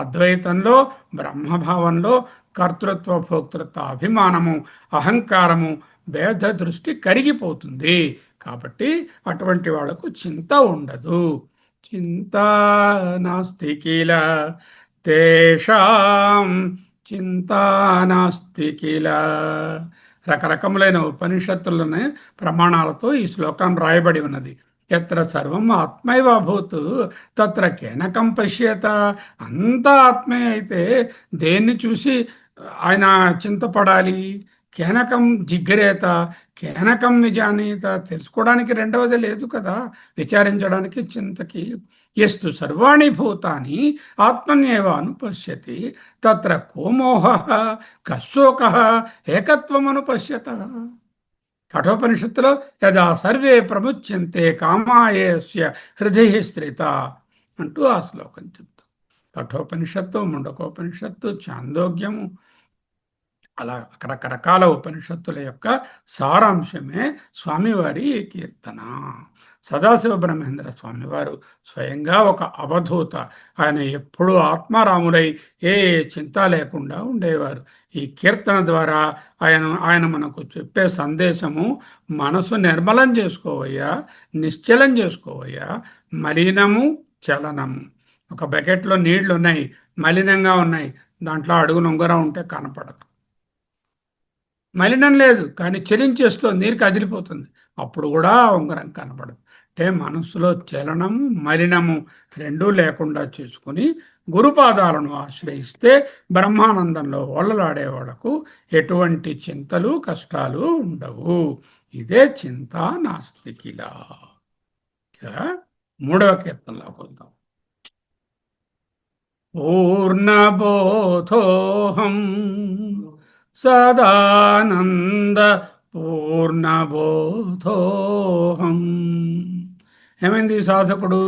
[SPEAKER 1] అద్వైతంలో, బ్రహ్మభావంలో కర్తృత్వ భోక్తృత్వ అభిమానము, అహంకారము, భేద దృష్టి కరిగిపోతుంది. కాబట్టి అటువంటి వాళ్లకు చింత ఉండదు. చింతా నాస్తి కిల తేషాం చింతా నాస్తి కిల. రకరకములైన ఉపనిషత్తులనే ప్రమాణాలతో ఈ శ్లోకం రాయబడి ఉన్నది. ఎత్ర సర్వం ఆత్మైవ భూత్ తత్ర కేనకం పశ్యత. అంతా ఆత్మే అయితే దేన్ని చూసి ఆయన చింతపడాలి? కేనకం జిగ్రేత, కేనకం విజానీత, తెలుసుకోవడానికి రెండవది లేదు కదా, విచారించడానికి చింతకి. ఎస్తు సర్వాణి భూతాని ఆత్మన్యేవ అనుపశ్యతి తత్ర కోమోహ కశోక ఏకత్వం అనుపశ్యత. కఠోపనిషత్తులో యదా సర్వే ప్రముచ్యంతే కామాయేస్య హృదయ స్థిత అంటూ ఆ శ్లోకం చెప్తాం. కఠోపనిషత్తు, ముండకోపనిషత్తు, చాందోగ్యము, అలా రకరకాల ఉపనిషత్తుల యొక్క సారాంశమే స్వామివారి కీర్తన. సదాశివ బ్రహ్మేంద్ర స్వామివారు స్వయంగా ఒక అవధూత. ఆయన ఎప్పుడూ ఆత్మారాములై ఏ చింత లేకుండా ఉండేవారు. ఈ కీర్తన ద్వారా ఆయన మనకు చెప్పే సందేశము, మనసు నిర్మలం చేసుకోవయ్యా, నిశ్చలం చేసుకోవయ్యా. మలినము చలనము. ఒక బకెట్లో నీళ్లు ఉన్నాయి, మలినంగా ఉన్నాయి, దాంట్లో అడుగున ఉంగరం ఉంటే కనపడదు. మలినం లేదు కానీ చలించేస్తుంది, నీరు కదిలిపోతుంది, అప్పుడు కూడా ఉంగరం కనపడదు. అంటే మనసులో చలనము మలినము రెండూ లేకుండా చేసుకుని గురుపాదాలను ఆశ్రయిస్తే బ్రహ్మానందంలో ఓళ్ళలాడే వాళ్ళకు ఎటువంటి చింతలు కష్టాలు ఉండవు. ఇదే చింత నాస్తికిలా. మూడవ కీర్తనలోకి వద్దాం. పూర్ణబోధోహం సదానంద పూర్ణబోధోహం. ఏమైంది? సాధకుడు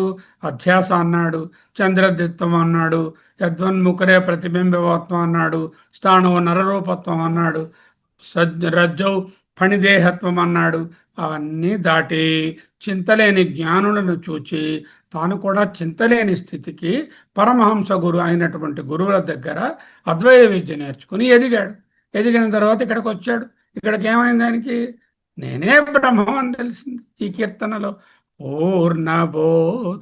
[SPEAKER 1] అధ్యాస అన్నాడు, చంద్రదిత్వం అన్నాడు, యద్వన్ముఖరే ప్రతిబింబవత్వం అన్నాడు, స్థాణువు నరరూపత్వం అన్నాడు, రజ్జౌ ఫణిదేహత్వం అన్నాడు. అవన్నీ దాటి చింతలేని జ్ఞానులను చూచి తాను కూడా చింతలేని స్థితికి పరమహంస గురు అయినటువంటి గురువుల దగ్గర అద్వైత విద్య నేర్చుకుని ఎదిగాడు. ఎదిగిన తర్వాత ఇక్కడికి వచ్చాడు. ఇక్కడికి ఏమైంది? దానికి నేనే బ్రహ్మం అని తెలిసింది ఈ కీర్తనలో. పూర్ణబోధోహం.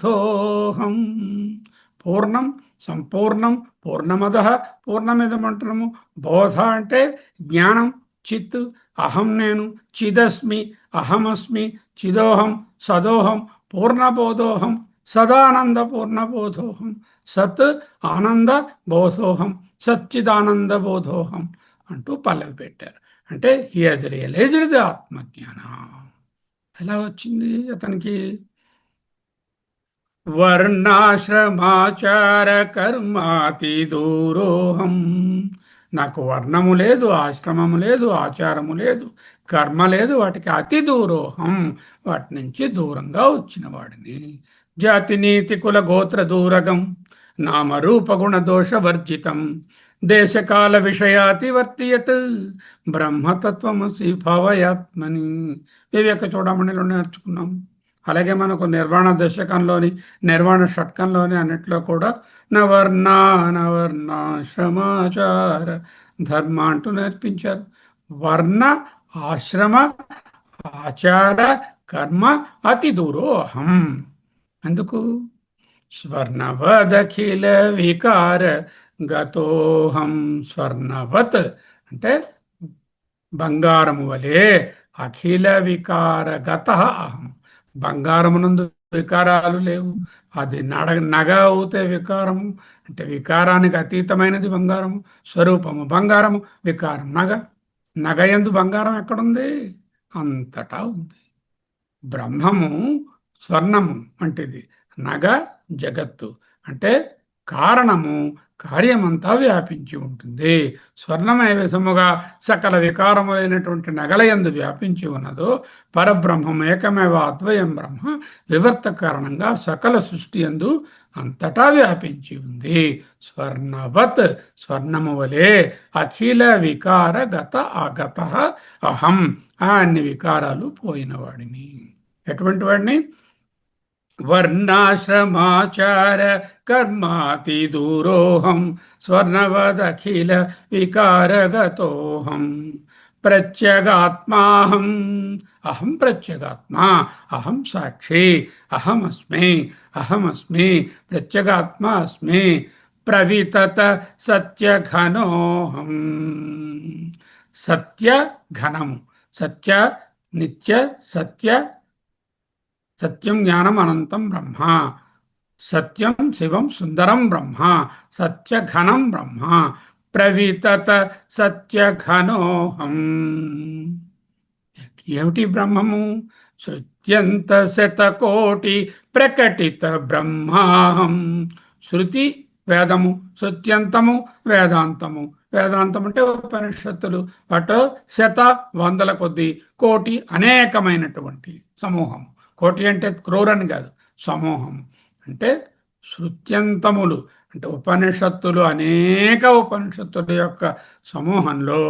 [SPEAKER 1] పూర్ణం, సంపూర్ణం, పూర్ణమద పూర్ణమిదమంటున్నాము. బోధ అంటే జ్ఞానం, చిత్, అహం నేను, చిదస్మి, అహమస్మి, చిదోహం, సదోహం, పూర్ణబోధోహం, సదానంద పూర్ణబోధోహం, సత్ ఆనంద బోధోహం, సచ్చిదానంద బోధోహం అంటూ పల్లవి పెట్టారు. అంటే హీ హాజ్ రియలైజ్డ్ ది ఆత్మజ్ఞాన. ఎలా వచ్చింది అతనికి? వర్ణాశ్రమాచార కర్మాతి దూరోహం. నాకు వర్ణము లేదు, ఆశ్రమము లేదు, ఆచారము లేదు, కర్మ లేదు, వాటికి అతి దూరోహం, వాటి నుంచి దూరంగా వచ్చిన వాడిని. జాతి నీతి కుల గోత్ర దూరగం నామరూపగుణ దోష వర్జితం దేశకాల విషయాతి వర్తియత్ బ్రహ్మతత్వమసి భవయాత్మని. వివేక చూడమణిలో నేర్చుకున్నాం. అలాగే మనకు నిర్వాణ దశకంలోని, నిర్వాణ షట్కంలోని అన్నిట్లో కూడా నవర్ణాశ్రమాచార ధర్మ అంటూ నేర్పించారు. వర్ణ ఆశ్రమ ఆచార కర్మ అతి దూరోహం. అందుకు స్వర్ణవదఖిల వికార గతోహం. స్వర్ణవత్ అంటే బంగారము వలె, అఖిల వికార గత అహం. బంగారమునందు వికారాలు లేవు. అది నగ అవుతే వికారము అంటే వికారానికి అతీతమైనది బంగారము. స్వరూపము బంగారము, వికారం నగ యందు బంగారం ఎక్కడుంది? అంతటా ఉంది. బ్రహ్మము స్వర్ణము వంటిది, నగ జగత్తు అంటే కారణము కార్యమంతా వ్యాపించి ఉంటుంది. స్వర్ణమే విధముగా సకల వికారములైనటువంటి నగలయందు వ్యాపించి ఉన్నదో పరబ్రహ్మం ఏకమేవ అద్వయం బ్రహ్మ వివర్త కారణంగా సకల సృష్టి యందు అంతటా వ్యాపించి ఉంది. స్వర్ణవత్ స్వర్ణము వలె అఖిల వికార గత అగత అహం. అన్ని వికారాలు పోయినవాడిని. ఎటువంటి వాడిని? వర్ణాశ్రమాచార కర్మాతి దూరోహం స్వర్ణవదఖిల వికారగతోహం ప్రత్యగాత్మాహం. అహం ప్రత్యేగాత్మా, అహం సాక్షి, అహమస్మి ప్రత్యేగాత్మ అస్మి. ప్రవితత సత్యఘనోహం. సత్యఘనము, సత్య నిత్య సత్య, సత్యం జ్ఞానం అనంతం బ్రహ్మ, సత్యం శివం సుందరం బ్రహ్మ, సత్యఘనం బ్రహ్మ, ప్రవితత సత్యఘనోహం. ఏమిటి బ్రహ్మము? శృత్యంత శతకోటి ప్రకటిత బ్రహ్మాహం. శృతి వేదము, శృత్యంతము వేదాంతము. వేదాంతం అంటే ఉపనిషత్తులు. వాటిలో శత వందల కొద్ది, కోటి అనేకమైనటువంటి సమూహం. కోటి అంటే క్రూరని కాదు, సమూహం అంటే శృత్యంతములు అంటే ఉపనిషత్తులు, అనేక ఉపనిషత్తుల యొక్క సమూహంలో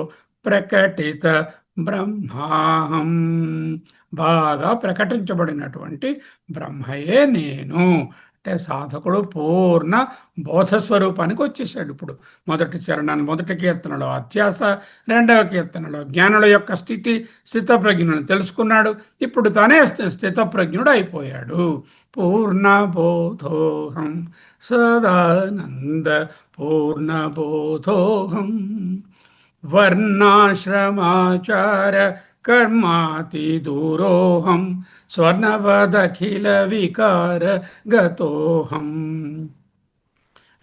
[SPEAKER 1] ప్రకటిత బ్రహ్మాహం, బాగా ప్రకటించబడినటువంటి బ్రహ్మయే నేను. అంటే సాధకుడు పూర్ణ బోధస్వరూపానికి వచ్చేసాడు. ఇప్పుడు మొదటి చరణాన్ని, మొదటి కీర్తనలో అధ్యాస, రెండవ కీర్తనలో జ్ఞానుల యొక్క స్థితప్రజ్ఞులను తెలుసుకున్నాడు. ఇప్పుడు తనే స్థితప్రజ్ఞుడు అయిపోయాడు. పూర్ణబోధోహం సదానంద పూర్ణబోధోహం వర్ణాశ్రమాచార కర్మాతి దూరోహం స్వర్ణవదఖిల వికార గతోహం.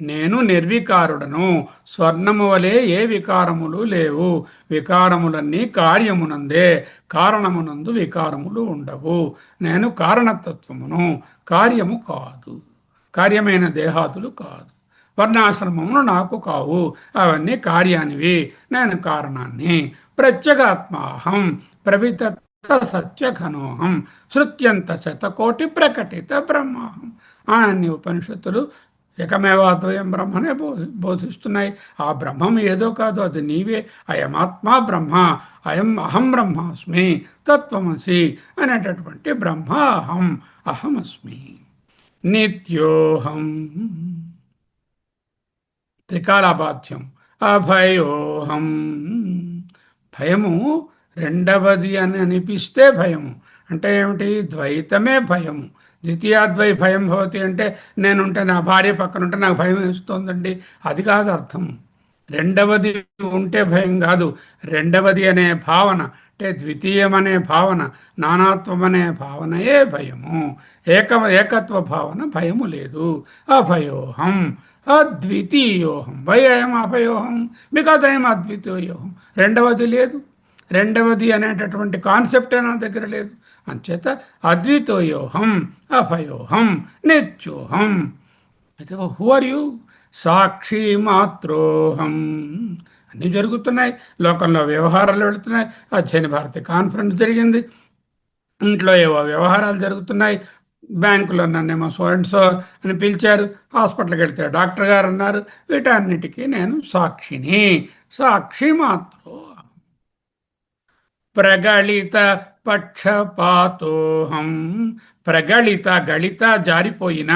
[SPEAKER 1] నేను నిర్వికారుడను. స్వర్ణము వలె ఏ వికారములు లేవు. వికారములన్నీ కార్యమునందే, కారణమునందు వికారములు ఉండవు. నేను కారణతత్వమును, కార్యము కాదు. కార్యమైన దేహాదులు కాదు. వర్ణాశ్రమములు నాకు కావు, అవన్నీ కార్యానివి. నేను కారణాన్ని. ప్రత్యేగాత్మాహం ప్రవిత సత్యఘనోహం శృత్యంత శతకోటి ప్రకటిత బ్రహ్మాహం. అన్ని ఉపనిషత్తులు ఏకమేవాద్వయం బ్రహ్మనే బోధిస్తున్నాయి. ఆ బ్రహ్మం ఏదో కాదు, అది నీవే. అయమాత్మా బ్రహ్మ, అయం అహం బ్రహ్మాస్మి, తత్వమసి అనేటటువంటి బ్రహ్మ అహం, అహమస్మి. నిత్యోహం త్రికాలబాధ్యం. అభయోహం భయము రెండవది అని అనిపిస్తే భయము అంటే ఏమిటి? ద్వైతమే భయము. ద్వితీయాద్వై భయం భవతి అంటే నేనుంటే, నా భార్య పక్కన ఉంటే నాకు భయం వేస్తుందండి, అది కాదు అర్థం. రెండవది ఉంటే భయం కాదు. రెండవది అనే భావన అంటే ద్వితీయం అనే భావన, నానాత్వం అనే భావనయే భయము. ఏకత్వ భావన భయము లేదు. అభయోహం అద్వితీయోహం. వై అయం అభయోహం? బికాజ్ అయం అద్వితీయోహం. రెండవది లేదు. రెండవది అనేటటువంటి కాన్సెప్టే నా దగ్గర లేదు. అంచేత అద్వితీయోహం, అభయోహం, నిత్యోహం. అయితే హూ ఆర్ యూ? సాక్షి మాత్రోహం. అన్నీ జరుగుతున్నాయి, లోకంలో వ్యవహారాలు వెళుతున్నాయి. అధ్యయన భారతి కాన్ఫరెన్స్ జరిగింది, ఇంట్లో ఏవో వ్యవహారాలు జరుగుతున్నాయి. బ్యాంకులో నన్నేమో సో అండ్ సో అని పిలిచారు, హాస్పిటల్కి వెళ్తే డాక్టర్ గారు అన్నారు. వీటన్నిటికీ నేను సాక్షిని. సాక్షి మాత్రో. ప్రగళిత పక్షపాతోహం. ప్రగళిత, గళిత జారిపోయిన,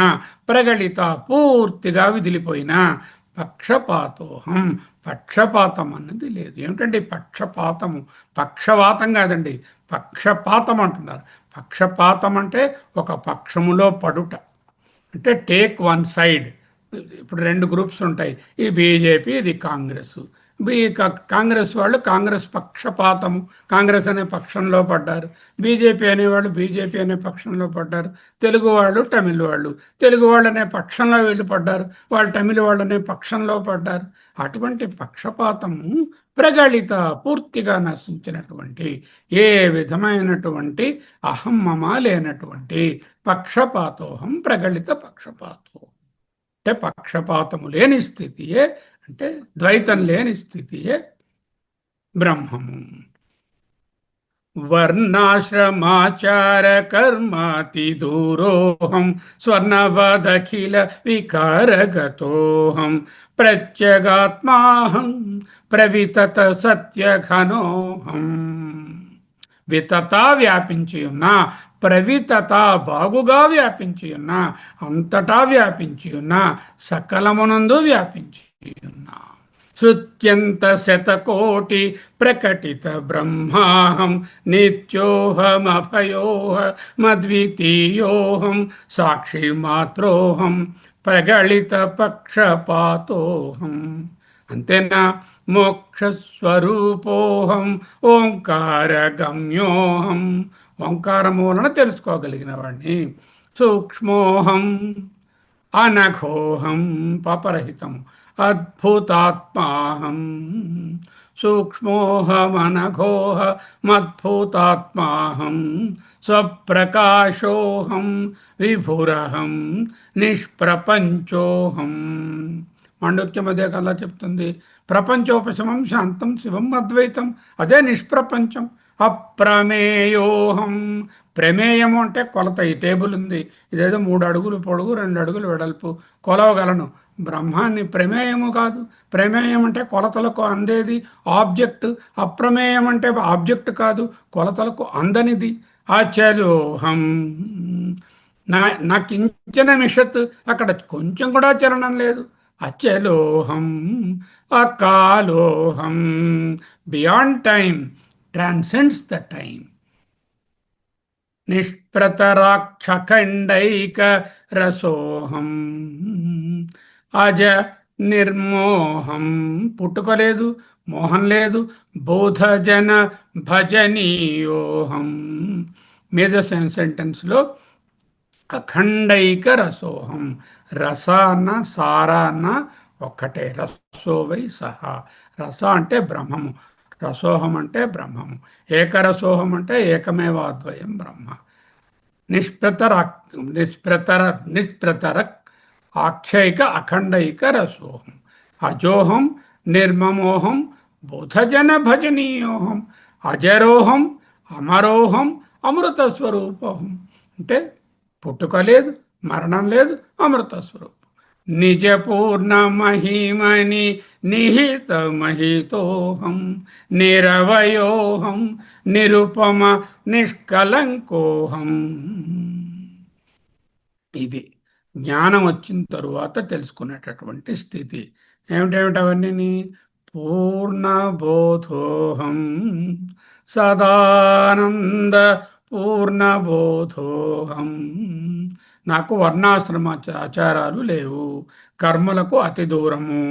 [SPEAKER 1] ప్రగళిత పూర్తిగా విదిలిపోయిన. పక్షపాతోహం, పక్షపాతం అన్నది లేదు. ఏమిటండి పక్షపాతము? పక్షవాతం కాదండి, పక్షపాతం అంటున్నారు. పక్షపాతం అంటే ఒక పక్షములో పడుట, అంటే టేక్ వన్ సైడ్. ఇప్పుడు రెండు గ్రూప్స్ ఉంటాయి, ఈ బీజేపీ, ఇది కాంగ్రెస్. కాంగ్రెస్ వాళ్ళు కాంగ్రెస్ పక్షపాతము, కాంగ్రెస్ అనే పక్షంలో పడ్డారు. బీజేపీ అనేవాళ్ళు బీజేపీ అనే పక్షంలో పడ్డారు. తెలుగు వాళ్ళు, తమిళ వాళ్ళు తెలుగు వాళ్ళు అనే పక్షంలో వీళ్ళు పడ్డారు, వాళ్ళు తమిళ వాళ్ళు అనే పక్షంలో పడ్డారు. అటువంటి పక్షపాతము ప్రగళిత, పూర్తిగా నశించినటువంటి, ఏ విధమైనటువంటి అహం మమ లేనటువంటి పక్షపాతోహం. ప్రగళిత పక్షపాతో అంటే పక్షపాతము లేని స్థితియే, అంటే ద్వైతం లేని స్థితియే బ్రహ్మము. వర్ణాశ్రమాచార కర్మాతి దూరోహం స్వర్ణవదఖిల వికారగతోహం ప్రత్యేగాత్మాహం ప్రవితత సత్యఘనోహం. వితత వ్యాపించి ఉన్న, ప్రవితత బాగుగా వ్యాపించి ఉన్న, అంతటా వ్యాపించి ఉన్న, సకలమునందు వ్యాపించి ఉన్న, శృత్యంత శతకోటి ప్రకటిత బ్రహ్మాహం నిత్యోహమభయోహమద్వితీయోహం సాక్షి మాత్రోహం ప్రగళిత పక్షపాతోహం. అంతేనా? మోక్షస్వరూపోహం ఓంకార గమ్యోహం. ఓంకారము వలన తెలుసుకోగలిగిన వాడిని. సూక్ష్మోహం అనఘోహం, పాపరహితం. అద్భుతాత్మాహం సూక్ష్మోహమనఘోహ మద్భూతాత్మాహం స్వప్రకాశోహం విభురహం నిష్ప్రపంచోహం. మాండూక్య మధ్య చెప్తుంది, ప్రపంచోపశమం శాంతం శివం అద్వైతం, అదే నిష్ప్రపంచం. అప్రమేయోహం, ప్రమేయము అంటే కొలత. ఈ టేబుల్ ఉంది, ఇదేదో 3 అడుగులు పొడుగు 2 అడుగులు వెడల్పు, కొలవగలను. బ్రహ్మాన్ని ప్రమేయము కాదు. ప్రమేయం అంటే కొలతలకు అందేది ఆబ్జెక్ట్. అప్రమేయం అంటే ఆబ్జెక్ట్ కాదు, కొలతలకు అందనిది. అచలోహం, నా కించన మిషత్, అక్కడ కొంచెం కూడా చలనం లేదు. అచలోహం అకాలోహం, beyond time, transcends the time. నిష్ప్రతరాక్షఖండైక రసోహం అజ నిర్మోహం, పుట్టుకలేదు, మోహం లేదు. బోధజన భజనీయోహం, మీద సెంటెన్స్లో అఖండైక రసోహం, రస అన్న సార అన్న ఒక్కటే. రసోవై సహా, రస అంటే బ్రహ్మము, రసోహం అంటే బ్రహ్మము, ఏకరసోహం అంటే ఏకమేవాద్వయం బ్రహ్మ. నిష్ప్రతర నిష్ప్రతర ఆఖ్యైక అఖండైక రసోహం అజోహం నిర్మమోహం బోధజన భజనీయోహం అజరోహం అమరోహం అమృత స్వరూపోహం. అంటే పుట్టుక లేదు, మరణం లేదు, అమృత స్వరూపం. నిజ పూర్ణ మహిమని నిహిత మహితోహం నిరవయోహం నిరుపమ నిష్కలంకోహం. ఇది జ్ఞానం వచ్చిన తరువాత తెలుసుకునేటటువంటి స్థితి. ఏమిటేమిటవన్నీ? పూర్ణబోధోహం సదానంద పూర్ణబోధోహం, నాకు వర్ణాశ్రమ ఆచారాలు లేవు, కర్మలకు అతి దూరము,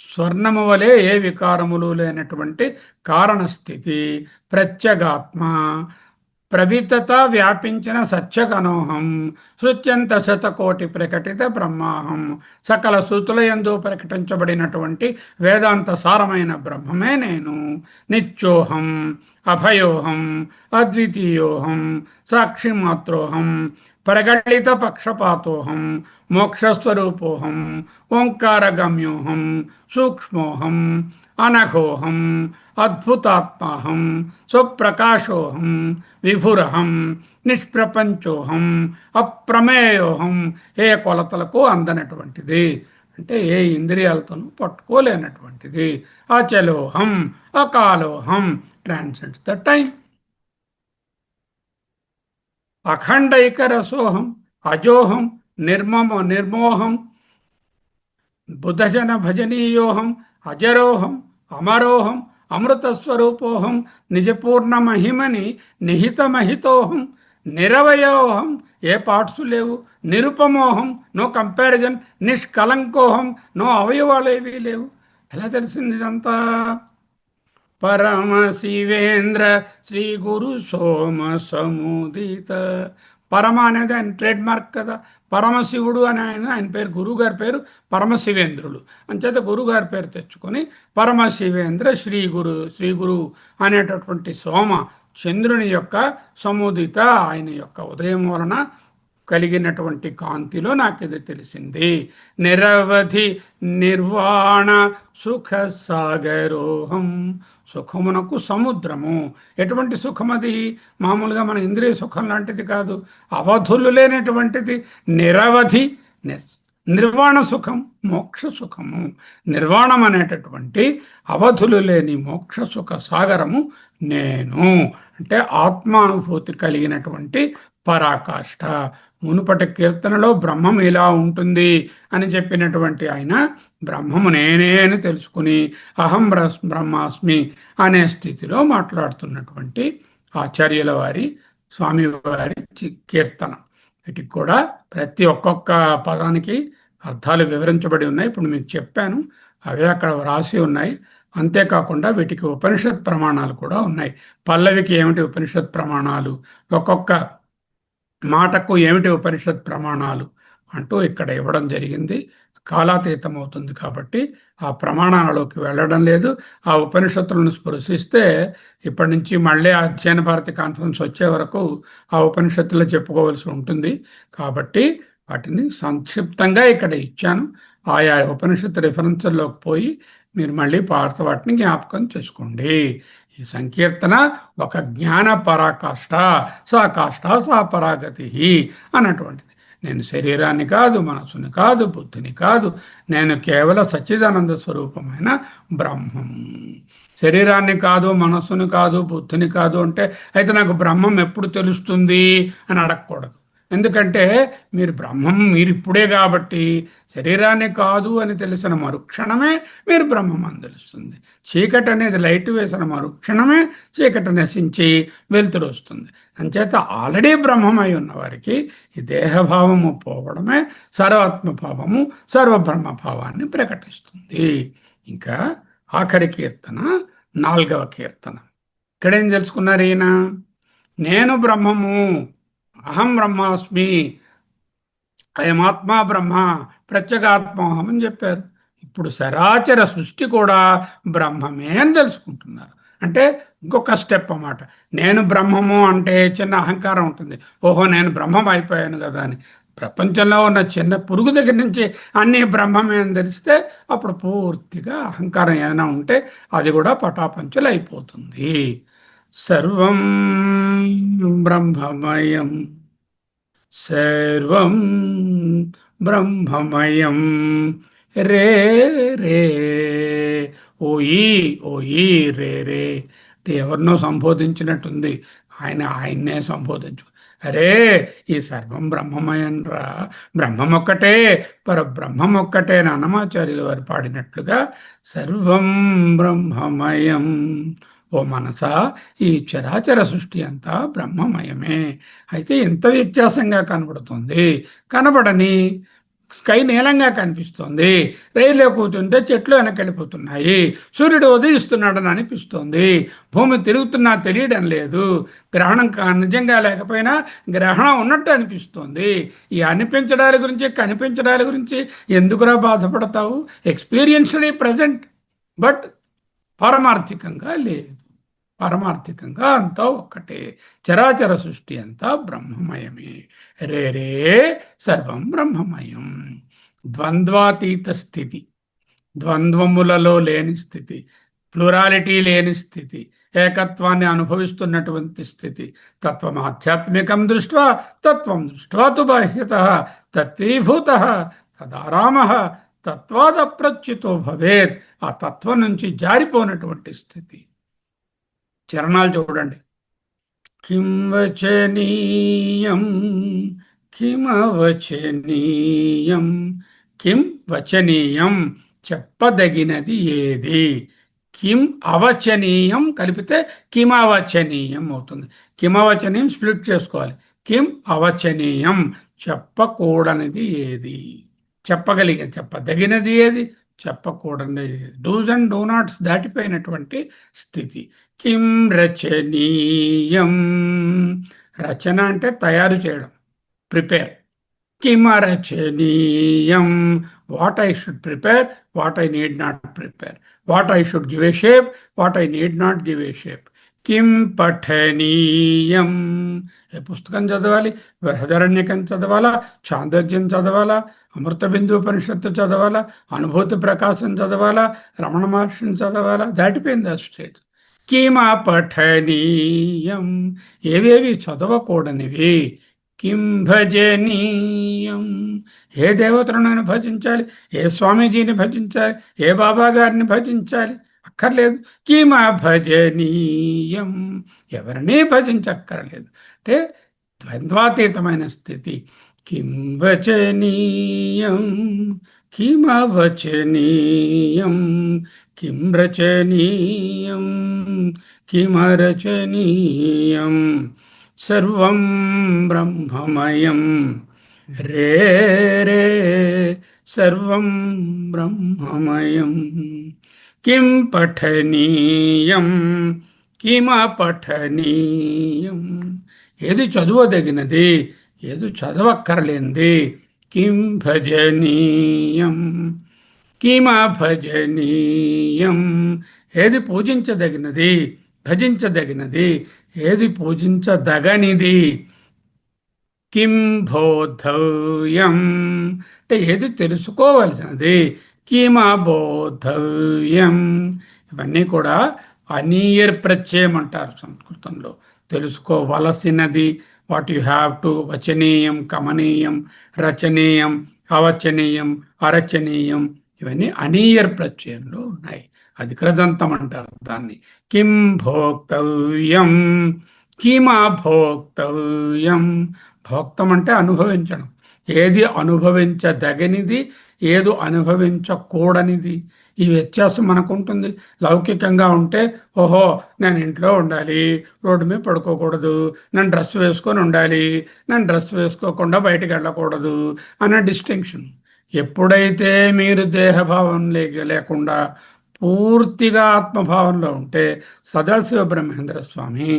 [SPEAKER 1] స్వర్ణము వలె ఏ వికారములు లేనటువంటి కారణస్థితి, ప్రత్యగాత్మ, ప్రవితత వ్యాపించిన సత్యగనోహం, శృత్యంత శతకోటి ప్రకటిత బ్రహ్మాహం, సకల శృతులయందు ప్రకటించబడినటువంటి వేదాంత సారమైన బ్రహ్మమే నేను. నిత్యోహం అభయోహం అద్వితీయోహం సాక్షిమాత్రోహం ప్రగళిత పక్షపాతోహం మోక్షస్వరూపోహం ఓంకారగమ్యోహం సూక్ష్మోహం అనఘోహం అద్భుతాత్మాహం స్వప్రకాశోహం విభురహం నిష్ప్రపంచోహం అప్రమేయోహం, ఏ కొలతలకు అందనటువంటిది, అంటే ఏ ఇంద్రియాలతోనూ పట్టుకోలేనటువంటిది. అచలోహం అకాలోహం, ట్రాన్సెండ్స్ ద టైం. అఖండైక రసోహం అజోహం నిర్మోహం బుధజన భజనీయోహం అజరోహం అమరోహం అమృతస్వరూపోహం నిజపూర్ణ మహిమని నిహిత మహితోహం నిరవయోహం, ఏ పార్ట్స్ లేవు. నిరుపమోహం, నో కంపారిజన్. నిష్కలంకోహం, నో అవయవాలు లేవు. ఎలా తెలిసింది ఇదంతా? పరమ శివేంద్ర శ్రీ గురు సోమ సముదిత. పరమ అనేది ఆయన ట్రేడ్ మార్క్ కదా. పరమశివుడు అని ఆయన పేరు, గురువు గారి పేరు పరమశివేంద్రులు. అంచేత గురుగారి పేరు తెచ్చుకొని పరమశివేంద్ర శ్రీ గురు అనేటటువంటి సోమ చంద్రుని యొక్క సముదిత, ఆయన యొక్క ఉదయం వలన కలిగినటువంటి కాంతిలో నాకు ఇది తెలిసింది. నిరవధి నిర్వాణ సుఖ సాగరోహం, సుఖమునకు సముద్రము. ఎటువంటి సుఖమది? మామూలుగా మన ఇంద్రియ సుఖం లాంటిది కాదు, అవధులు లేనటువంటిది. నిరవధి నిర్వాణ సుఖం, మోక్ష సుఖము. నిర్వాణం అనేటటువంటి అవధులు లేని మోక్ష సుఖ సాగరము నేను. అంటే ఆత్మానుభూతి కలిగినటువంటి పరాకాష్ఠ. మునుపటి కీర్తనలో బ్రహ్మం ఇలా ఉంటుంది అని చెప్పినటువంటి ఆయన బ్రహ్మము నేనే అని తెలుసుకుని అహం బ్రహ్మాస్మి అనే స్థితిలో మాట్లాడుతున్నటువంటి ఆచార్యుల వారి, స్వామి వారి కీర్తన. వీటికి కూడా ప్రతి ఒక్కొక్క పదానికి అర్థాలు వివరించబడి ఉన్నాయి. ఇప్పుడు మీకు చెప్పాను, అవే అక్కడ వ్రాసి ఉన్నాయి. అంతేకాకుండా వీటికి ఉపనిషత్ ప్రమాణాలు కూడా ఉన్నాయి. పల్లవికి ఏమిటి ఉపనిషత్ ప్రమాణాలు, ఒక్కొక్క మాటకు ఏమిటి ఉపనిషత్ ప్రమాణాలు అంటూ ఇక్కడ ఇవ్వడం జరిగింది. కాలాతీతం అవుతుంది. కాబట్టి ఆ ప్రమాణాలలోకి వెళ్ళడం లేదు. ఆ ఉపనిషత్తులను స్పృశిస్తే ఇప్పటి నుంచి మళ్ళీ ఆ అధ్యయన భారతి కాన్ఫరెన్స్ వచ్చే వరకు ఆ ఉపనిషత్తులో చెప్పుకోవాల్సి ఉంటుంది. కాబట్టి వాటిని సంక్షిప్తంగా ఇక్కడ ఇచ్చాను. ఆయా ఉపనిషత్తు రిఫరెన్స్లోకి పోయి మీరు మళ్ళీ పాత వాటిని జ్ఞాపకం చేసుకోండి. ఈ సంకీర్తన ఒక జ్ఞాన పరాకాష్ఠ, సా కాష్ఠ సా పరాగతి అన్నటువంటిది. నేను శరీరాన్ని కాదు, మనసుని కాదు, బుద్ధిని కాదు, నేను కేవల సచ్చిదానంద స్వరూపమైన బ్రహ్మము. శరీరాన్ని కాదు, మనస్సుని కాదు, బుద్ధిని కాదు అంటే అయితే నాకు బ్రహ్మం ఎప్పుడు తెలుస్తుంది అని అడగకూడదు. ఎందుకంటే మీరు బ్రహ్మం మీరు ఇప్పుడే కాబట్టి శరీరాన్ని కాదు అని తెలిసిన మరుక్షణమే మీరు బ్రహ్మం అని తెలుస్తుంది. చీకటి అనేది లైట్ వేసిన మరుక్షణమే చీకటి నశించి వెలుతురు వస్తుంది. అంచేత ఆల్రెడీ బ్రహ్మమై ఉన్న వారికి ఈ దేహభావము పోవడమే సర్వాత్మభావము, సర్వబ్రహ్మభావాన్ని ప్రకటిస్తుంది. ఇంకా ఆఖరి కీర్తన 4వ కీర్తన. ఇక్కడేం తెలుసుకున్నారు ఈయన? నేను బ్రహ్మము, అహం బ్రహ్మాస్మి, అయమాత్మా బ్రహ్మ, ప్రత్యేగాత్మోహం అని చెప్పారు. ఇప్పుడు సరాచర సృష్టి కూడా బ్రహ్మమే అని తెలుసుకుంటున్నారు. అంటే ఇంకొక స్టెప్ అన్నమాట. నేను బ్రహ్మము అంటే చిన్న అహంకారం ఉంటుంది. ఓహో నేను బ్రహ్మం అయిపోయాను కదా అని. ప్రపంచంలో ఉన్న చిన్న పురుగు దగ్గర నుంచి అన్నీ బ్రహ్మమే అని తెలిస్తే అప్పుడు పూర్తిగా అహంకారం ఏదైనా ఉంటే అది కూడా పటాపంచలు అయిపోతుంది. సర్వం బ్రహ్మమయం, సర్వం బ్రహ్మమయం, రే రే ఓయి ఓయి రే రే అంటే ఎవరినో సంబోధించినట్టుంది. ఆయన్నే సంబోధించు. అరే ఈ సర్వం బ్రహ్మమయం రా, బ్రహ్మం ఒక్కటే, పరబ్రహ్మం ఒక్కటే అని అన్నమాచార్యులు వారు పాడినట్లుగా సర్వం బ్రహ్మమయం. ఓ మనసా, ఈ చరాచర సృష్టి అంతా బ్రహ్మమయమే. అయితే ఎంత వ్యత్యాసంగా కనబడుతుంది. కనబడని స్కై నీలంగా కనిపిస్తోంది. రైల్లో కూర్చుంటే చెట్లు వెనకెళ్ళిపోతున్నాయి. సూర్యుడు ఉదయిస్తున్నాడని అనిపిస్తోంది. భూమి తిరుగుతున్నా తెలియడం లేదు. గ్రహణం నిజంగా లేకపోయినా గ్రహణం ఉన్నట్టు అనిపిస్తోంది. ఈ అనిపించడాల గురించి కనిపించడాల గురించి ఎందుకురా బాధపడతావు? ఎక్స్పీరియన్స్లీ ప్రజెంట్, బట్ పారమార్థికంగా లేదు. పారమార్థికంగా అంతా ఒక్కటే. చరాచర సృష్టి అంతా బ్రహ్మమయమే. రే రే సర్వం బ్రహ్మమయం. ద్వంద్వాతీత స్థితి, ద్వంద్వములలో లేని స్థితి, ప్లూరాలిటీ లేని స్థితి, ఏకత్వాన్ని అనుభవిస్తున్నటువంటి స్థితి. తత్వం ఆధ్యాత్మికం దృష్ట్యా తత్వం దృష్ట్యా తు బాహ్యత తత్వీభూత తదారామ తత్వాదప్రచ్యుతో భవేత్. ఆ తత్వం నుంచి జారిపోనటువంటి స్థితి. చరణాలు చూడండి. కిం వచనీయం కిమవచనీయం, కిం వచనీయం చెప్పదగినది ఏది, కిం అవచనీయం కలిపితే కిమవచనీయం అవుతుంది. కిమవచనీయం స్ప్లిట్ చేసుకోవాలి. కిం అవచనీయం చెప్పకూడనిది ఏది, చెప్పదగినది ఏది, చెప్పకూడనిది. డూస్ అండ్ డూ నాట్స్ దాటిపోయినటువంటి స్థితి. కిం రచనీయం, రచన అంటే తయారు చేయడం, ప్రిపేర్. కిమరచనీయం, what I should prepare, what I need not prepare, what I should give a shape, what I need not give a shape. కిం పఠనీయం, ఏ పుస్తకం చదవాలి? బృహదారణ్యకం చదవాలా, చాందోగ్యం చదవాలా, అమృత బిందు ఉపనిషత్తు చదవాలా, అనుభూతి ప్రకాశం చదవాలా, రమణ మహర్షిని చదవాలా? దాటిపోయింది ఆ స్టేట్. కిమ పఠనీయం, ఏవేవి చదవకూడనివి. కిం భజనీయం, ఏ దేవతలను భజించాలి, ఏ స్వామీజీని భజించాలి, ఏ బాబా గారిని భజించాలి? అక్కర్లేదు. కిమ భజనీయం, ఎవరిని భజించక్కర్లేదు. అంటే ద్వంద్వాతీతమైన స్థితి. కిం వచనీయం కిమవచనీయం, కిం రచనీయం కిమరచనీయం, సర్వం బ్రహ్మమయం. రే రే సర్వం బ్రహ్మమయం. కిం పఠనీయం కిమపఠనీయం, ఏది చదువదగినది, ఏది చదవక్కర్లేంది, కిం భజనీయం కిమభజనీయం, ఏది పూజించదగినది, భజించదగినది, ఏది పూజించదగనిది. కిం బోద్ధవ్యం అంటే ఏది తెలుసుకోవలసినది. కిమబోద్ధవ్యం, ఇవన్నీ కూడా అనీయర్ ప్రత్యయం అంటారు సంస్కృతంలో. తెలుసుకోవలసినది, వాట్ యు హ్యావ్ టు, వచనీయం, కమనీయం, రచనీయం, అవచనీయం, అరచనీయం, ఇవన్నీ అనీయర్ ప్రత్యయంలో ఉన్నాయి. అది కృదంతం అంటారు దాన్ని. కిం భోక్తవ్యం కిమభోక్తవ్యం, భోక్తం అంటే అనుభవించడం. ఏది అనుభవించదగనిది, ఏది అనుభవించకూడనిది, ఈ వ్యత్యాసం మనకు ఉంటుంది. లౌకికంగా ఉంటే ఓహో నేను ఇంట్లో ఉండాలి, రోడ్డు మీద పడుకోకూడదు, నేను డ్రెస్ వేసుకొని ఉండాలి, నేను డ్రెస్ వేసుకోకుండా బయటకు వెళ్ళకూడదు అనే డిస్టింక్షన్. ఎప్పుడైతే మీరు దేహభావం లేకుండా పూర్తిగా ఆత్మభావంలో ఉంటే, సదాశివ బ్రహ్మేంద్ర స్వామి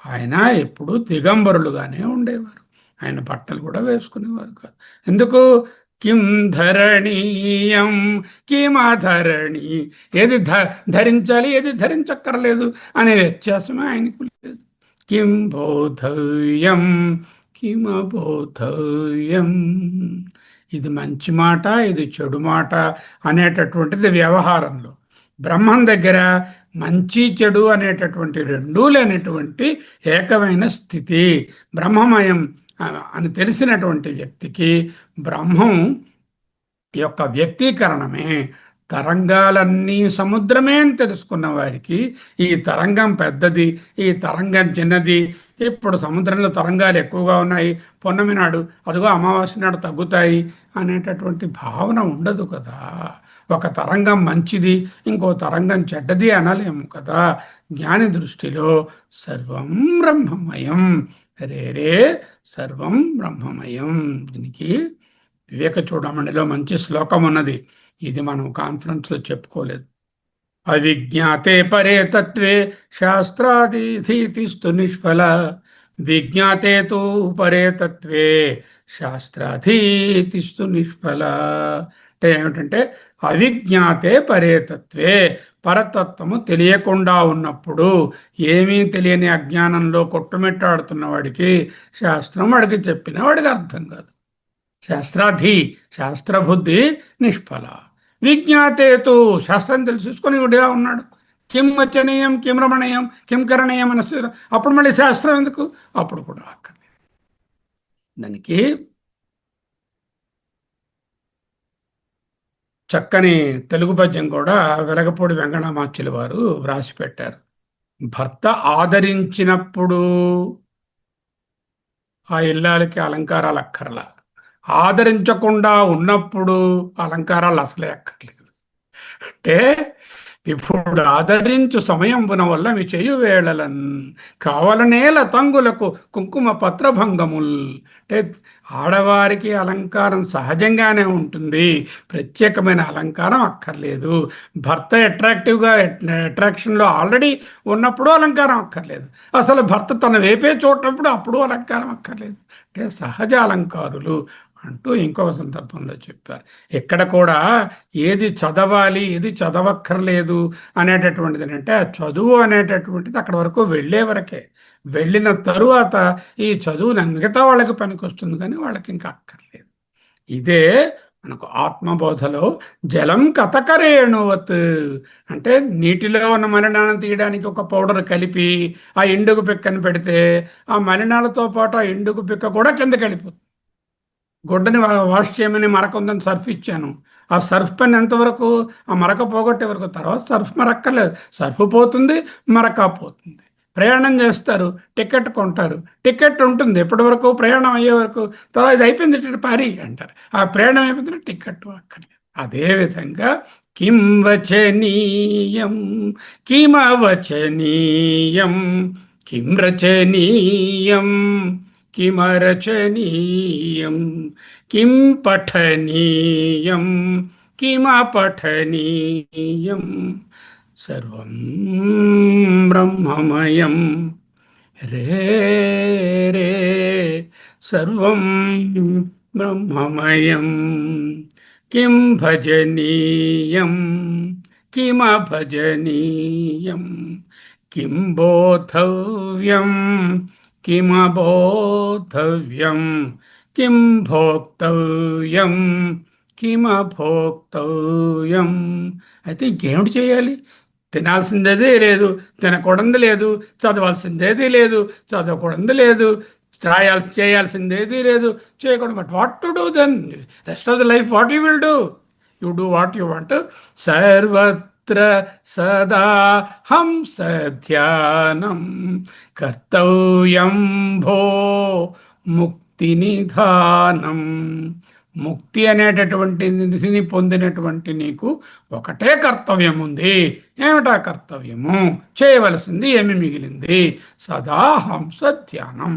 [SPEAKER 1] ఆయన ఎప్పుడూ దిగంబరులుగానే ఉండేవారు. ఆయన బట్టలు కూడా వేసుకునేవారు కాదు. ఎందుకు? కిం ధరణీయం కిమధరణి, ఏది ధరించాలి, ఏది ధరించక్కర్లేదు అనే వ్యత్యాసమే ఆయనకు లేదు. కిం బోధవ్యం కిమబోధవ్యం, ఇది మంచి మాట, ఇది చెడు మాట అనేటటువంటిది వ్యవహారంలో. బ్రహ్మం దగ్గర మంచి చెడు అనేటటువంటి రెండూ లేనటువంటి ఏకమైన స్థితి, బ్రహ్మమయం అని తెలిసినటువంటి వ్యక్తికి బ్రహ్మం యొక్క వ్యక్తీకరణమే తరంగాలన్నీ సముద్రమే అని తెలుసుకున్న వారికి ఈ తరంగం పెద్దది, ఈ తరంగం చిన్నది, ఇప్పుడు సముద్రంలో తరంగాలు ఎక్కువగా ఉన్నాయి, పొన్నమి నాడు అదిగో అమావాస్య నాడు తగ్గుతాయి అనేటటువంటి భావన ఉండదు కదా. ఒక తరంగం మంచిది, ఇంకో తరంగం చెడ్డది అనలేము కదా. జ్ఞాని దృష్టిలో సర్వం బ్రహ్మమయం, రే సర్వం బ్రహ్మమయం. దీనికి వివేక చూడమణిలో మంచి శ్లోకం ఉన్నది, ఇది మనం కాన్ఫరెన్స్లో చెప్పుకోలేదు. అవిజ్ఞాతే పరే తత్వే శాస్త్రాధీతిస్తు నిష్ఫల, విజ్ఞాతే తు పరే తత్వే శాస్త్రాధీతిస్తు నిష్ఫల. అంటే ఏమిటంటే అవిజ్ఞాతే పరే తత్వే, పరతత్వము తెలియకుండా ఉన్నప్పుడు, ఏమీ తెలియని అజ్ఞానంలో కొట్టుమిట్టాడుతున్న వాడికి శాస్త్రం వాడికి చెప్పిన వాడికి అర్థం కాదు. శాస్త్రబుద్ధి నిష్ఫల. విజ్ఞాతేతు, శాస్త్రం తెలుసుకొని విడిగా ఉన్నాడు. కిం వచనీయం కిం రమణీయం కిం కరణీయం అని, అప్పుడు మళ్ళీ శాస్త్రం ఎందుకు? అప్పుడు కూడా అక్కర్లేదు. దానికి చక్కని తెలుగు పద్యం కూడా వెలగపూడి వెంకటమాచ్యుల వారు వ్రాసి పెట్టారు. భర్త ఆదరించినప్పుడు ఆ ఇల్లాలకి అలంకారాలు అక్కర్లా, ఆదరించకుండా ఉన్నప్పుడు అలంకారాలు అసలే అక్కర్లేదు. అంటే ఇప్పుడు ఆదరించు సమయంబున వల్ల మీ చేయు వేళలన్ కావలనే లతంగులకు కుంకుమ పత్రభంగముల్. అంటే ఆడవారికి అలంకారం సహజంగానే ఉంటుంది, ప్రత్యేకమైన అలంకారం అక్కర్లేదు. భర్త అట్రాక్షన్లో ఆల్రెడీ ఉన్నప్పుడు అలంకారం అక్కర్లేదు. అసలు భర్త తన వేపే చూడటప్పుడు అప్పుడు అలంకారం అక్కర్లేదు. అంటే సహజ అలంకారులు అంటూ ఇంకొక సందర్భంలో చెప్పారు. ఇక్కడ కూడా ఏది చదవాలి, ఏది చదవక్కర్లేదు అనేటటువంటిది అంటే, ఆ చదువు అనేటటువంటిది అక్కడ వరకు వెళ్ళే వరకే. వెళ్ళిన తరువాత ఈ చదువు మిగతా వాళ్ళకి పనికొస్తుంది, కానీ వాళ్ళకి ఇంకా అక్కర్లేదు. ఇదే మనకు ఆత్మబోధలో జలం కథకరేణువత్ అంటే, నీటిలో ఉన్న మలినాలను తీయడానికి ఒక పౌడర్ కలిపి ఆ ఎండుగు పిక్కని పెడితే ఆ మలినాలతో పాటు ఆ ఎండుగు పిక్క కూడా కిందకి వెళ్ళిపోతుంది. గుడ్డని వాష్ చేయమని మరక ఉందని సర్ఫ్ ఇచ్చాను, ఆ సర్ఫ్ పెన్ ఎంతవరకు? ఆ మరక పోగొట్టే వరకు. తర్వాత సర్ఫ్ మరక్కర్లేదు, సర్ఫ్ పోతుంది, మరక పోతుంది. ప్రయాణం చేస్తారు, టికెట్ కొంటారు, టికెట్ ఉంటుంది ఎప్పటి వరకు? ప్రయాణం అయ్యే వరకు. తర్వాత ఇది అయిపోయింది పారి అంటారు, ఆ ప్రయాణం అయిపోతుంది, టికెట్ అక్కర్లేదు. అదేవిధంగా కిం వచనీయం కిమవచనీయం కిం రచనీయం కిమరచనీయం కిం పఠనీయం కిమపఠనీయం సర్వం బ్రహ్మమయం, రే సర్వం బ్రహ్మమయం కిం భజనీయం కిమభజనీయం కిం బోద్ధవ్యం కిమబోద్ధవ్యం కిం భోక్తవ్యం కిమభోక్తవ్యం. అయితే ఇంకేమిటి చేయాలి? తినాల్సిందేదీ లేదు, తినకూడదు లేదు, చదవాల్సిందేదీ లేదు, చదవకూడదు లేదు, చేయాల్సిందేదీ లేదు, చేయకూడదు. But what to do then? Rest of the life what you will do? You do what you want. సర్వత్ర సదా హంస ధ్యానం కర్తవ్యం భో ముక్తి నిధానం. ముక్తి అనేటటువంటి దిశని పొందినటువంటి నీకు ఒకటే కర్తవ్యం ఉంది. ఏమిటా కర్తవ్యము? చేయవలసింది ఏమి మిగిలింది? సదా హంస ధ్యానం.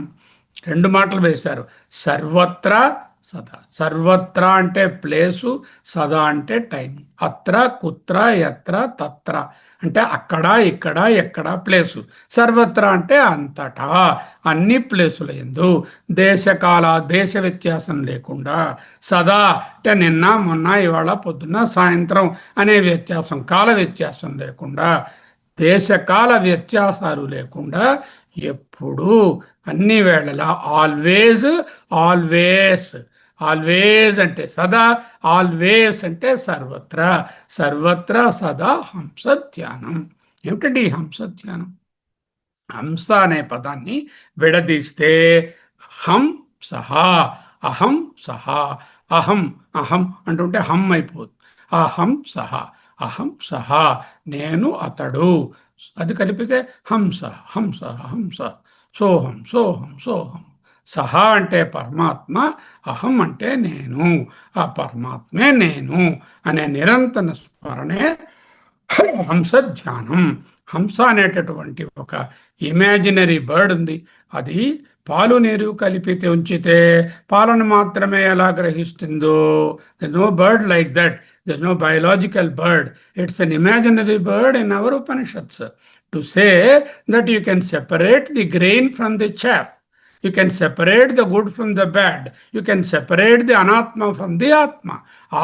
[SPEAKER 1] రెండు మాటలు వేశారు. సర్వత్రా సదా. సర్వత్రా అంటే ప్లేసు, సదా అంటే టైం. అత్ర కుత్ర యత్ర తత్ర అంటే అక్కడ ఇక్కడ ఎక్కడ ప్లేసు. సర్వత్రా అంటే అంతటా అన్ని ప్లేసుల యందు దేశకాల దేశ వ్యత్యాసం లేకుండా. సదా అంటే నిన్న మొన్న ఇవాళ పొద్దున్న సాయంత్రం అనే వ్యత్యాసం, కాల వ్యత్యాసం లేకుండా, దేశకాల వ్యత్యాసాలు లేకుండా ఎప్పుడూ అన్ని వేళలా ఆల్వేజ్. ఆల్వేస్. ఆల్వేజ్ అంటే సదా, ఆల్వేస్ అంటే సర్వత్రా. సర్వత్రా సదా హంస ధ్యానం. ఏమిటండి ఈ హంస ధ్యానం? హంస అనే పదాన్ని విడదీస్తే హం సహా, అహం సహా. అహం అహం అంటుంటే హం అయిపోదు. అహం సహా, అహం సహా నేను అతడు. అది కలిపితే హంస హంస హంస. సోహం సోహం సోహం. సహా అంటే పరమాత్మ, అహం అంటే నేను, ఆ పరమాత్మే నేను అనే నిరంతర స్మరణే హంస ధ్యానం. హంస అనేటటువంటి ఒక ఇమాజినరీ బర్డ్ ఉంది. అది పాలు నీరు కలిపితే ఉంచితే పాలను మాత్రమే ఎలా గ్రహిస్తుందో, there no bird like that. There no biological bird. It's an imaginary bird in our Upanishads to say that you can separate the grain from the chaff. You can separate the good from the bad. You can separate the anatma from the atma.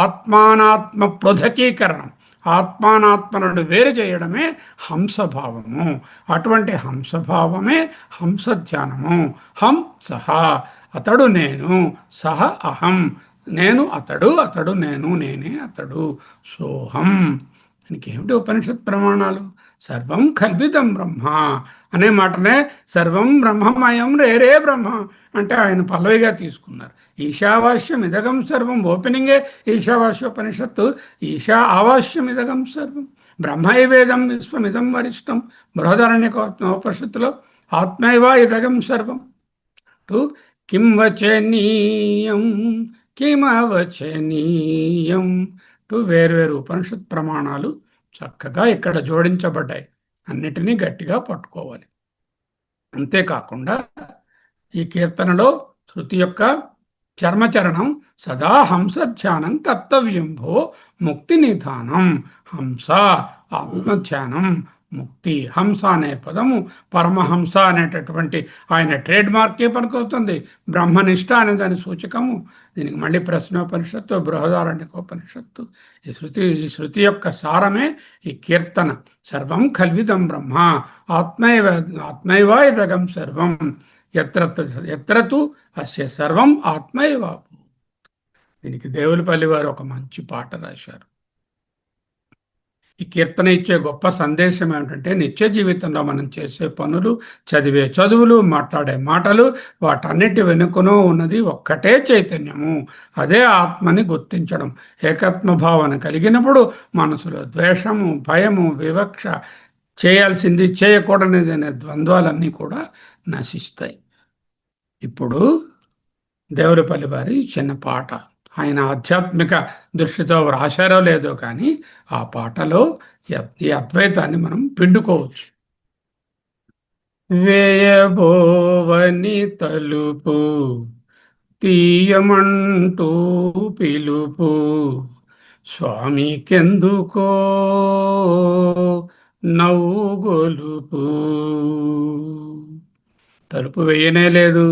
[SPEAKER 1] ఆత్మానాత్మ పృథకీకరణం, ఆత్మానాత్మలను వేరు చేయడమే హంసభావము. అటువంటి హంసభావమే హంస ధ్యానము. హం సహ అతడు నేను, సహ అహం నేను అతడు, అతడు నేను, నేనే అతడు. సోహం. దానికి ఏమిటి ఉపనిషత్ ప్రమాణాలు? సర్వం కల్పితం బ్రహ్మ అనే మాటనే సర్వం బ్రహ్మమయం రే బ్రహ్మ అంటే ఆయన పల్లవిగా తీసుకున్నారు. ఈశావాస్యం ఇదగం సర్వం. ఓపెనింగే ఈశావాస్యోపనిషత్తు. ఈశా ఆవాస్యం ఇదగం సర్వం. బ్రహ్మైవేదం విశ్వమిదం వరిష్టం. బృహదారణ్యకోపనిషత్తులో ఆత్మైవ ఇదగం సర్వం. టు కిం వచనీయం కిమవచనీయం టు వేర్వేరు ఉపనిషత్ ప్రమాణాలు చక్కగా ఇక్కడ జోడించబడ్డాయి. అన్నిటినీ గట్టిగా పట్టుకోవాలి. అంతేకాకుండా ఈ కీర్తనలో శృతి యొక్క చర్మచరణం సదా హంస ధ్యానం కర్తవ్యం భో ముక్తి నిధానం. హంస ఆత్మధ్యానం, ముక్తి. హంస అనే పదము పరమహంస అనేటటువంటి ఆయన ట్రేడ్ మార్కే పనికొస్తుంది. బ్రహ్మనిష్ట అనే దాని సూచకము. దీనికి మళ్ళీ ప్రశ్నోపనిషత్తు, బృహదారణ్యకోపనిషత్తు. ఈ శృతి యొక్క సారమే ఈ కీర్తన. సర్వం కల్విదం బ్రహ్మ ఆత్మైవ ఇదగం సర్వం ఎత్రతు అస్య సర్వం ఆత్మైవ. దీనికి దేవులపల్లి వారు ఒక మంచి పాట రాశారు. ఈ కీర్తన ఇచ్చే గొప్ప సందేశం ఏమిటంటే నిత్య జీవితంలో మనం చేసే పనులు, చదివే చదువులు, మాట్లాడే మాటలు, వాటన్నిటి వెనుకనో ఉన్నది ఒక్కటే చైతన్యము. అదే ఆత్మని గుర్తించడం. ఏకత్మ భావన కలిగినప్పుడు మనసులో ద్వేషము, భయము, వివక్ష, చేయాల్సింది చేయకూడనిది అనే ద్వంద్వాలన్నీ కూడా నశిస్తాయి. ఇప్పుడు దేవులపల్లి వారి చిన్న పాట. ఆయన ఆధ్యాత్మిక దృష్టితో వ్రాశారో లేదో కానీ ఆ పాటలో ఈ అద్వైతాన్ని మనం పిండుకోవచ్చు. వేయబోవని తలుపు తీయమంటూ పిలుపు స్వామికెందుకో నవ్వు గొలుపు. తలుపు వేయనే లేదు.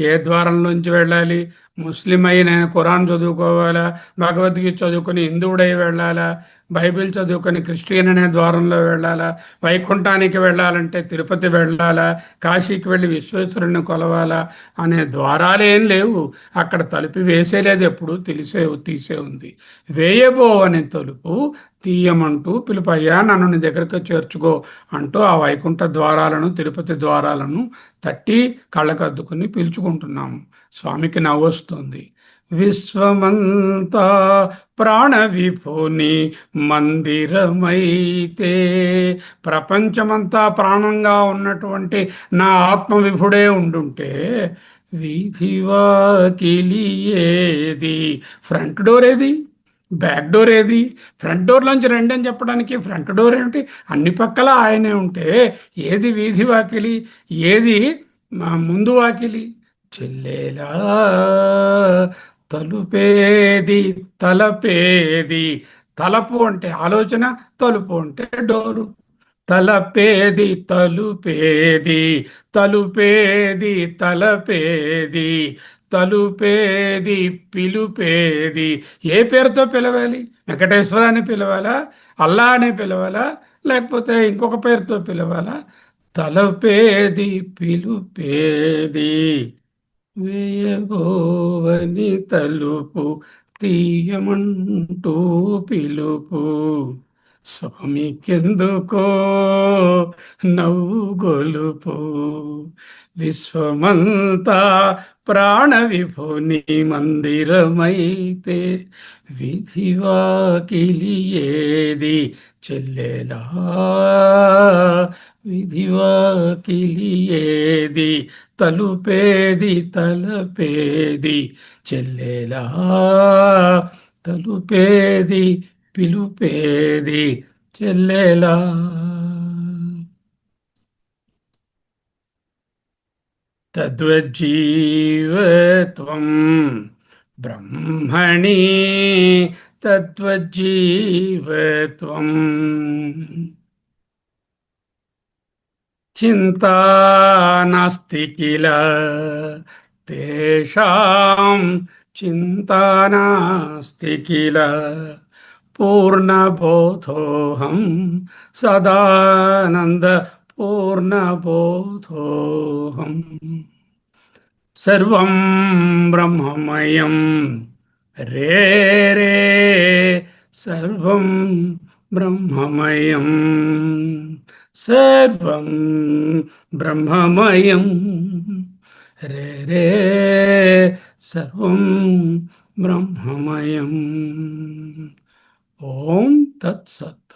[SPEAKER 1] ఏ ద్వారంలోంచి వెళ్ళాలి? ముస్లిం అయి నేను ఖురాన్ చదువుకోవాలా, భగవద్గీత చదువుకొని హిందువుడై వెళ్ళాలా, బైబిల్ చదువుకొని క్రిస్టియన్ అనే ద్వారంలో వెళ్ళాలా, వైకుంఠానికి వెళ్ళాలంటే తిరుపతి వెళ్ళాలా, కాశీకి వెళ్ళి విశ్వేశ్వరుని కొలవాలా అనే ద్వారాలేం లేవు. అక్కడ తలుపు వేసేలేదు, ఎప్పుడు తీసే ఉంది. వేయబోవని తలుపు తీయమంటూ పిలుపు, అయ్యా నన్ను నీ దగ్గరకు చేర్చుకో అంటూ ఆ వైకుంఠ ద్వారాలను, తిరుపతి ద్వారాలను తట్టి కళ్ళకద్దుకుని పిలుచుకుంటున్నాము. స్వామికి నవ్వొస్తుంది. విశ్వమంతా ప్రాణ విభుని మందిరమైతే, ప్రపంచమంతా ప్రాణంగా ఉన్నటువంటి నా ఆత్మ విభుడే ఉండుంటే వీధివాకిలి ఏది, ఫ్రంట్ డోర్ ఏది, బ్యాక్ డోర్ ఏది, ఫ్రంట్ డోర్లోంచి రండి అని చెప్పడానికి ఫ్రంట్ డోర్ ఏమిటి, అన్ని పక్కల ఆయనే ఉంటే ఏది వీధి వాకిలి, ఏది ముందు వాకిలి. చెల్లేలా తలుపేది తలపేది, తలపు అంటే ఆలోచన, తలుపు అంటే డోరు. తలపేది తలుపేది, తలుపేది తలపేది, తలుపేది పిలుపేది. ఏ పేరుతో పిలవాలి? వెంకటేశ్వర అని పిలవాలా, అల్లా అని పిలవాలా, లేకపోతే ఇంకొక పేరుతో పిలవాలా? తలపేది పిలుపేది. వేయబోవని తలుపు తీయమంటూ పిలుపు, స్వామికెందుకో నవ్వు గొలుపు. విశ్వమంతా ప్రాణ విభుని మందిరమైతే విధివాకిలి ఏది, చెల్లెలా విధివాకిలి ఏది, తలుపేది తలపేది, చెల్లెలా తలుపేది పిలుపేది, చెల్లెలా. తద్వజ్జీవత్వం బ్రహ్మణి, తద్వజ్జీవత్వం చింతా నాస్తి కిల తేషాం, చింతా నాస్తి కిల. పూర్ణబోధోహం సదానంద పూర్ణబోధోహం. సర్వం బ్రహ్మమయం రే రే, సర్వం బ్రహ్మమయం, సర్వం బ్రహ్మమయం రే రే, సర్వం బ్రహ్మమయం. ఓం తత్సత్.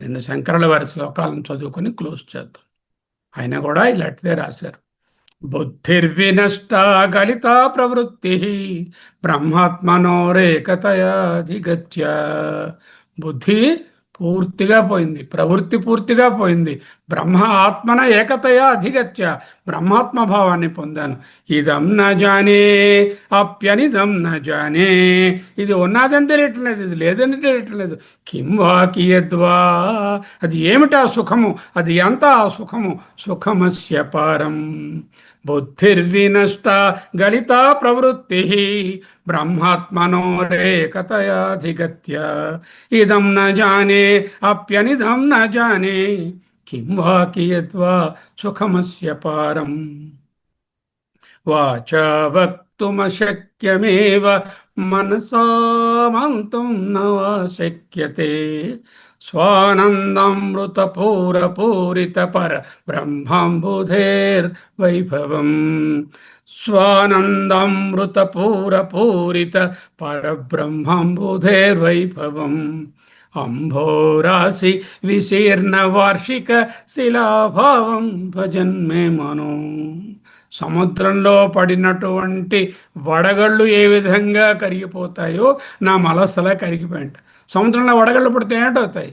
[SPEAKER 1] రెండు శంకరుల వారి శ్లోకాలను చదువుకొని క్లోజ్ చేద్దాం. ఆయన కూడా ఇలాంటిదే రాశారు. బుద్ధిర్వినష్టా గలితా ప్రవృత్తి బ్రహ్మాత్మనోరేకతయాధిగత్య. బుద్ధి పూర్తిగా పోయింది, ప్రవృత్తి పూర్తిగా పోయింది. బ్రహ్మ ఆత్మన ఏకతయా అధిగత్య, బ్రహ్మాత్మ భావాన్ని పొందాను. ఇదం న జానే అప్యనిదం న జానే, ఇది ఉన్నదని తెలియట్లేదు, ఇది లేదని తెలియట్లేదు. కిం వా కియద్వా, అది ఏమిటా సుఖము, అది ఎంత ఆ సుఖము, సుఖమస్య పారం. బుద్ధిర్వినష్ట గలితా ప్రవృత్తి బ్రహ్మాత్మనోరేకతయాధిగత్య. ఇదం న జానే అప్యనిదం న జానే, కిం వా కియద్వా సుఖమస్య పారం. వాచా వక్తుమశక్యమేవ మనసా మంతుం న వా శక్యతే. స్వానందామృతపూరపూరిత పర బ్రహ్మాంబుధేర్వైభవం. స్వానందామృతపూరపూరిత పరబ్రహ్మాంబుధేర్వైభవం. అంభోరాశి విశీర్ణ వార్షిక శిలాభావం భజన్మే మనో. సముద్రంలో పడినటువంటి వడగళ్ళు ఏ విధంగా కరిగిపోతాయో నా మనస్సులా కరిగిపోయింట. సముద్రంలో వడగళ్ళు పడితే ఏంటవుతాయి?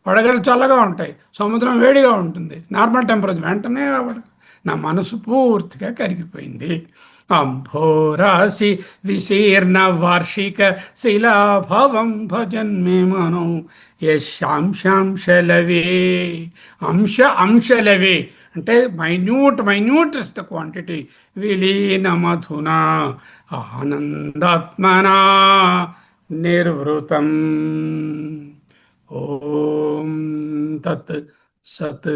[SPEAKER 1] వడగళ్ళు చల్లగా ఉంటాయి, సముద్రం వేడిగా ఉంటుంది, నార్మల్ టెంపరేచర్. వెంటనే నా మనసు పూర్తిగా కరిగిపోయింది. అంభోరాశి విశీర్ణ వార్షిక శిలాభవం భజన్మే మనో. యశాంశాంశలవే, అంశలవే అంటే మైన్యూటెస్ట్ క్వాంటిటీ. విలీనమధునా ఆనందాత్మనా నిర్వృతం. ఓం తత్ సత్.